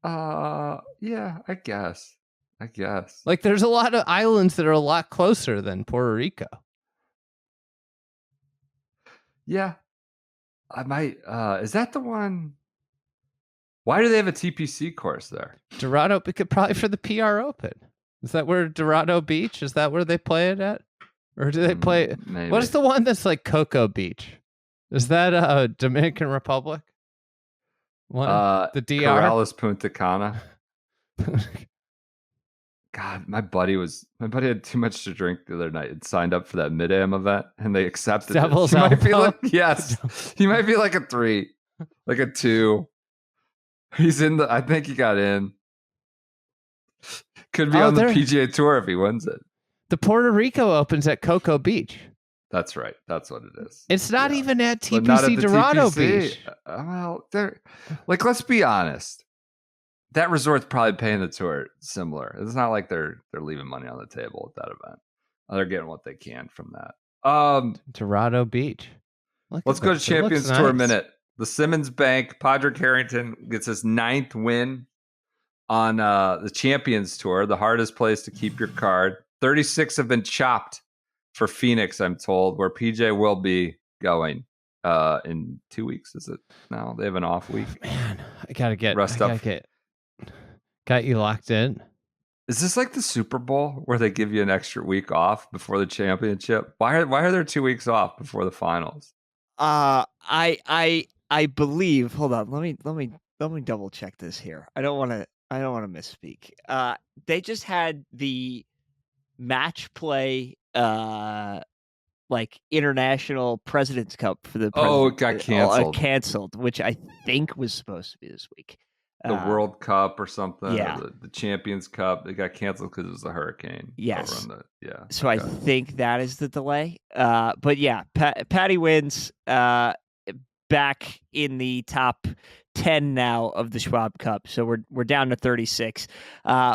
Yeah, I guess. Like there's a lot of islands that are a lot closer than Puerto Rico. Yeah. I might is that the one? Why do they have a TPC course there? Dorado, probably for the PR Open. Is that where Dorado Beach? Is that where they play it at? Or do they play? Maybe. What is the one that's like Cocoa Beach? Is that Dominican Republic? One? The DR? Corrales Punta Cana. God, my buddy had too much to drink the other night and signed up for that Mid-Am event, and they accepted it. Devil's He might be elbow? yes. He might be like a 3, like a 2. He's in I think he got in. Could be on the PGA Tour if he wins it. The Puerto Rico Open's at Cocoa Beach. That's right. That's what it is. It's not even at But not at TPC the Dorado TPC. Beach. Well, let's be honest. That resort's probably paying the tour similar. It's not like they're leaving money on the table at that event. They're getting what they can from that. Dorado Beach. Let's go to Champions Tour Minute. The Simmons Bank, Padraig Harrington gets his 9th win on the Champions Tour, the hardest place to keep your card. 36 have been chopped for Phoenix, I'm told, where PJ will be going in 2 weeks. Is it now? They have an off week. Man, I gotta get rest up. Got you locked in. Is this like the Super Bowl where they give you an extra week off before the championship? Why are there 2 weeks off before the finals? I believe. Hold on. Let me double check this here. I don't want to misspeak. They just had the match play like International President's Cup for the it got canceled. Canceled, which I think was supposed to be this week. The World Cup or something. Yeah. Or the Champions Cup. It got canceled because it was a hurricane. Yes. So okay. I think that is the delay. But yeah, Patty wins. Back in the top 10 now of the Schwab Cup. So we're down to 36.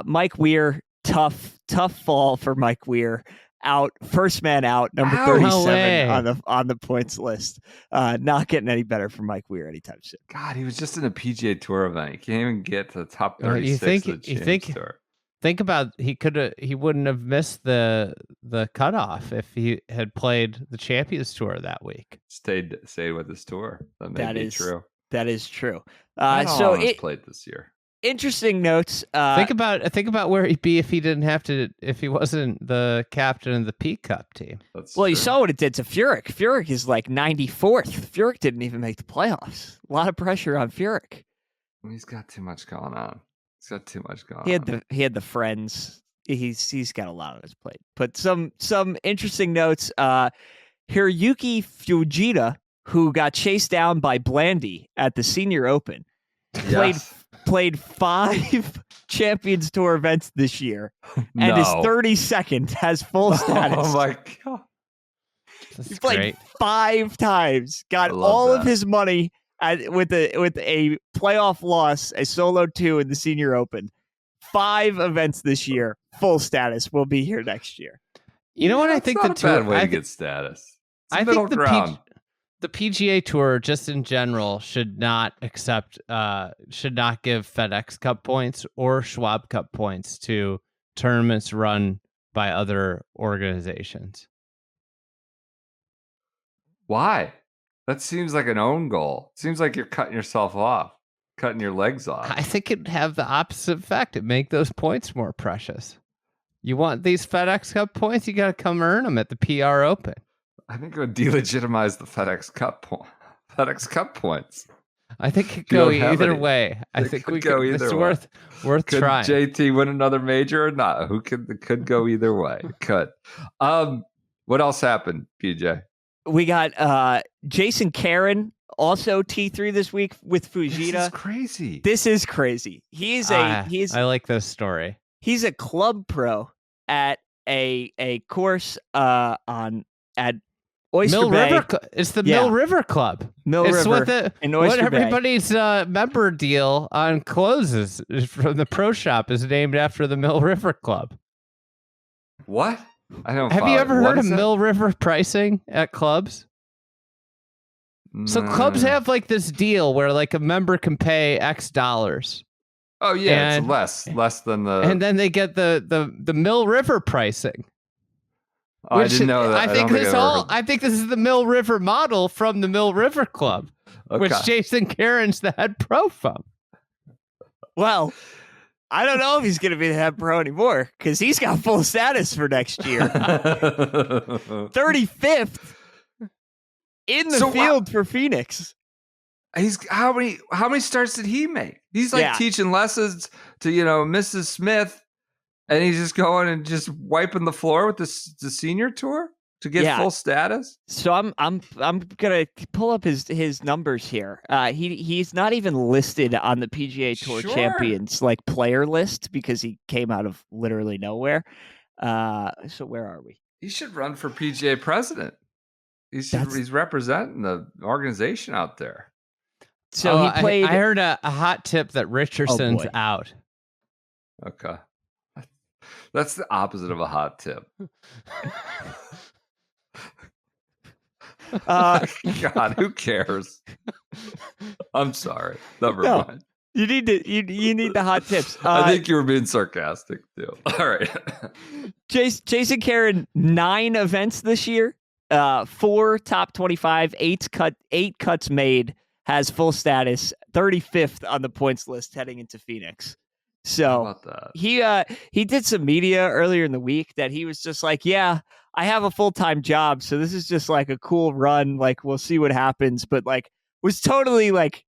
Mike Weir, tough fall for Mike Weir. Out, first man out, number 37 on the points list. Not getting any better for Mike Weir anytime soon. God, he was just in a PGA Tour event. He can't even get to the top 36 of the Champions Tour. Think about he wouldn't have missed the cutoff if he had played the Champions Tour that week. Stayed with his tour. That may be true. That is true. So it played this year. Interesting notes. Think about where he'd be if he wasn't the captain of the Peak Cup team. You saw what it did to Furyk. Furyk is like 94th. Furyk didn't even make the playoffs. A lot of pressure on Furyk. He's got too much going on. He had the friends. He's got a lot on his plate. But some interesting notes. Hiroyuki Fujita, who got chased down by Blandy at the Senior Open, played 5 Champions Tour events this year, and is 32nd, has full status. Oh my god! He played 5 times, got all of his money with a playoff loss, a solo 2 in the Senior Open. 5 events this year, full status. Will be here next year. You know what I think? Not a bad way to get status. I think the PGA Tour, just in general, should not give FedEx Cup points or Schwab Cup points to tournaments run by other organizations. Why? That seems like an own goal. Seems like you're cutting yourself off, cutting your legs off. I think it'd have the opposite effect. It'd make those points more precious. You want these FedEx Cup points? You got to come earn them at the PR Open. I think it would delegitimize the FedEx Cup points. I think it could go either way. I think we could. It's worth trying. JT win another major or not? Could go either way. It could. What else happened, PJ? We got Jason Karen also T3 this week with Fujita. This is crazy. I like this story. He's a club pro at a course at Oyster Bay. It's the Mill River Club. It's what everybody's Bay. Member deal on clothes from the pro shop is named after the Mill River Club. What? I don't. Have you ever heard of Mill River pricing at clubs? So clubs have like this deal where like a member can pay X dollars. Oh yeah, it's less than the. And then they get the Mill River pricing. Oh, I didn't know that. I think this is the Mill River model from the Mill River Club, which Jason Karen's the head pro from. Well, I don't know if he's going to be the head pro anymore because he's got full status for next year. 35th in the field for Phoenix. He's how many starts did he make? He's like teaching lessons to Mrs. Smith. And he's just going and just wiping the floor with the senior tour to get full status. So I'm gonna pull up his numbers here. He's not even listed on the PGA Tour Champions like player list because he came out of literally nowhere. So where are we? He should run for PGA president. He's representing the organization out there. So he played. I heard a hot tip that Richardson's out. Okay. That's the opposite of a hot tip. God, who cares? I'm sorry. Never mind. You need the hot tips. I think you were being sarcastic too. All right. Jason Karen, 9 events this year. 4 top 25, 8 cuts made, has full status, 35th on the points list heading into Phoenix. So he did some media earlier in the week that he was just like, yeah, I have a full-time job, so this is just like a cool run. Like, we'll see what happens. But like, was totally like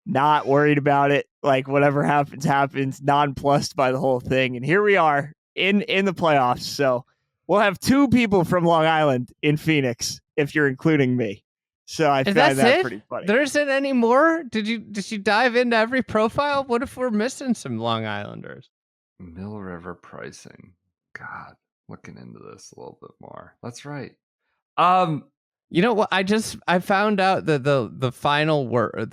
not worried about it. Like, whatever happens, nonplussed by the whole thing. And here we are in the playoffs. So we'll have 2 people from Long Island in Phoenix, if you're including me. So I find that pretty funny. There isn't any more? Did you dive into every profile? What if we're missing some Long Islanders? Mill River pricing. God, looking into this a little bit more. That's right. You know what? I found out that the final word,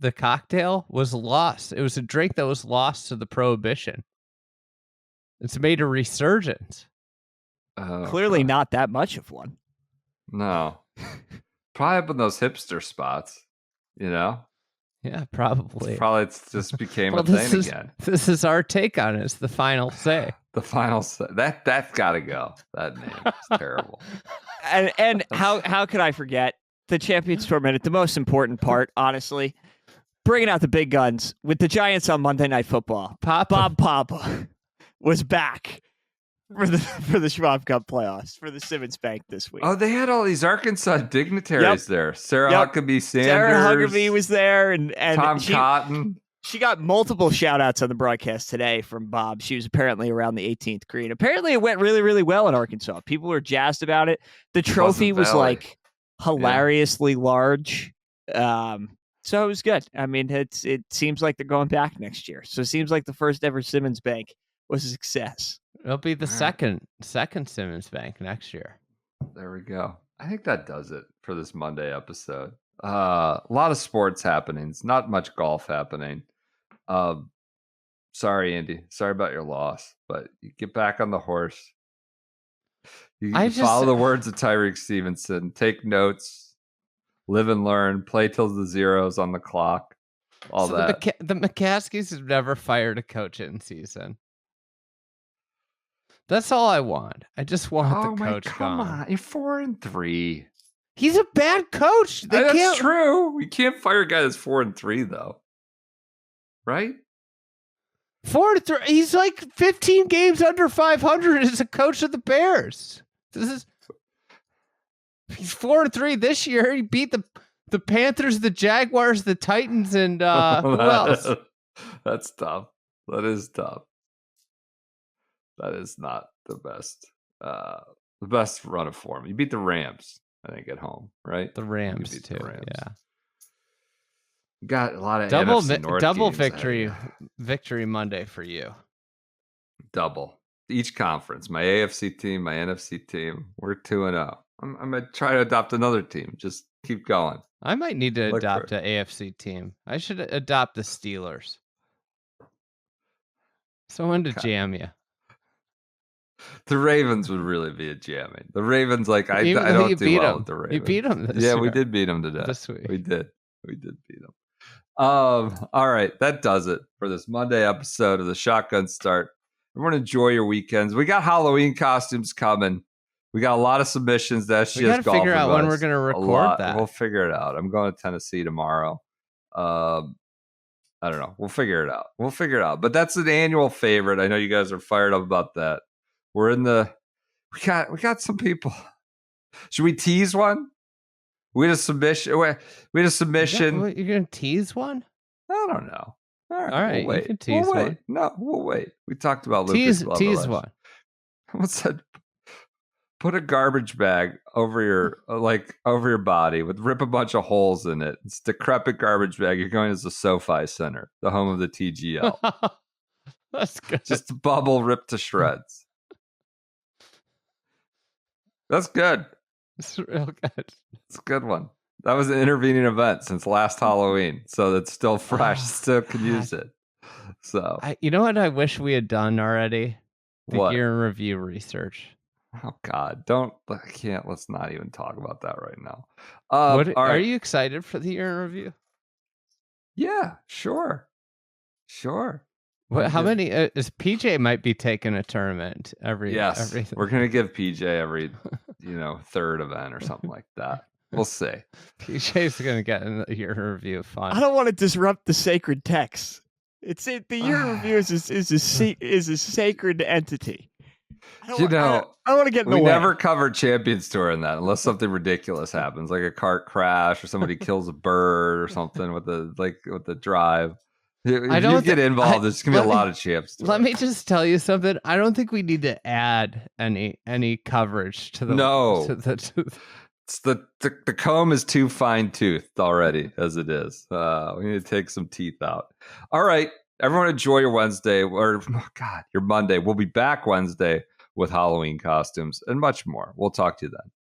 the cocktail was lost. It was a drink that was lost to the Prohibition. It's made a resurgence. Clearly not that much of one. No. Probably up in those hipster spots, you know? Yeah, probably. It's just became a thing again. This is our take on it. It's the final say. The final say. That's got to go. That name is terrible. And how could I forget the Champions Tour Minute? The most important part, honestly, bringing out the big guns with the Giants on Monday Night Football. Bob Papa was back for the Schwab Cup playoffs for the Simmons Bank this week. Oh, they had all these Arkansas dignitaries there. Sarah Huckabee Sanders. Sarah Huckabee was there, and Tom Cotton. She got multiple shout outs on the broadcast today from Bob. She was apparently around the 18th green. Apparently it went really, really well in Arkansas. People were jazzed about it. The trophy was like hilariously large. So it was good. I mean, it seems like they're going back next year. So it seems like the first ever Simmons Bank was a success. It'll be the second Simmons Bank next year. There we go. I think that does it for this Monday episode. A lot of sports happenings, not much golf happening. Sorry, Andy. Sorry about your loss, but you get back on the horse. You follow the words of Tyrique Stevenson. Take notes. Live and learn. Play till the zeros on the clock. All that. The McCaskies have never fired a coach in season. That's all I want. I just want the coach gone. Come on. You're 4-3. He's a bad coach. That's true. We can't fire a guy that's 4-3 though. Right? 4-3. He's like 15 games under 500 as a coach of the Bears. He's 4-3 this year. He beat the Panthers, the Jaguars, the Titans, and who else? That's tough. That is tough. That is not the best run of form. You beat the Rams, I think, at home, right? The Rams too. Yeah. Got a lot of double victory Monday for you. Double. Each conference, my AFC team, my NFC team, we're 2-0. I'm gonna try to adopt another team. Just keep going. I might need to adopt an AFC team. I should adopt the Steelers. Someone to jam you. The Ravens would really be a jamming. The Ravens, I don't do well with the Ravens. You beat them this year. We did beat them to death. This week. We did beat them. All right, that does it for this Monday episode of the Shotgun Start. Everyone enjoy your weekends. We got Halloween costumes coming. We got a lot of submissions. That's we got to figure out when we're going to record that. We'll figure it out. I'm going to Tennessee tomorrow. I don't know. We'll figure it out. But that's an annual favorite. I know you guys are fired up about that. We're in we got some people. Should we tease one? We had a submission. You're going to tease one? I don't know. All right. We'll wait. You can tease one. No, we'll wait. We talked about Lucas. Tease one. What's that? Put a garbage bag over your body rip a bunch of holes in it. It's a decrepit garbage bag. You're going to the SoFi Center, the home of the TGL. That's good. Just a bubble ripped to shreds. That's good. It's real good. It's a good one. That was an intervening event since last Halloween, so it's still fresh. Still can use it. So, you know what I wish we had done already? The What? year in review research. Oh God, I can't. Let's not even talk about that right now. Are you excited for the year in review? Yeah, sure. How many? PJ might be taking a tournament every. Yes, we're gonna give PJ every, third event or something like that. We'll see. PJ's gonna get in your review. Fun. I don't want to disrupt the sacred text. The year in review is a sacred entity. I don't want to get in the way. We never covered Champions Tour in that unless something ridiculous happens, like a cart crash or somebody kills a bird or something with the drive. If you get involved, there's gonna be a lot of Champs Tour. Let me just tell you something. I don't think we need to add any coverage to the It's the comb is too fine-toothed already as it is. We need to take some teeth out. All right, everyone, enjoy your Wednesday your Monday. We'll be back Wednesday with Halloween costumes and much more. We'll talk to you then.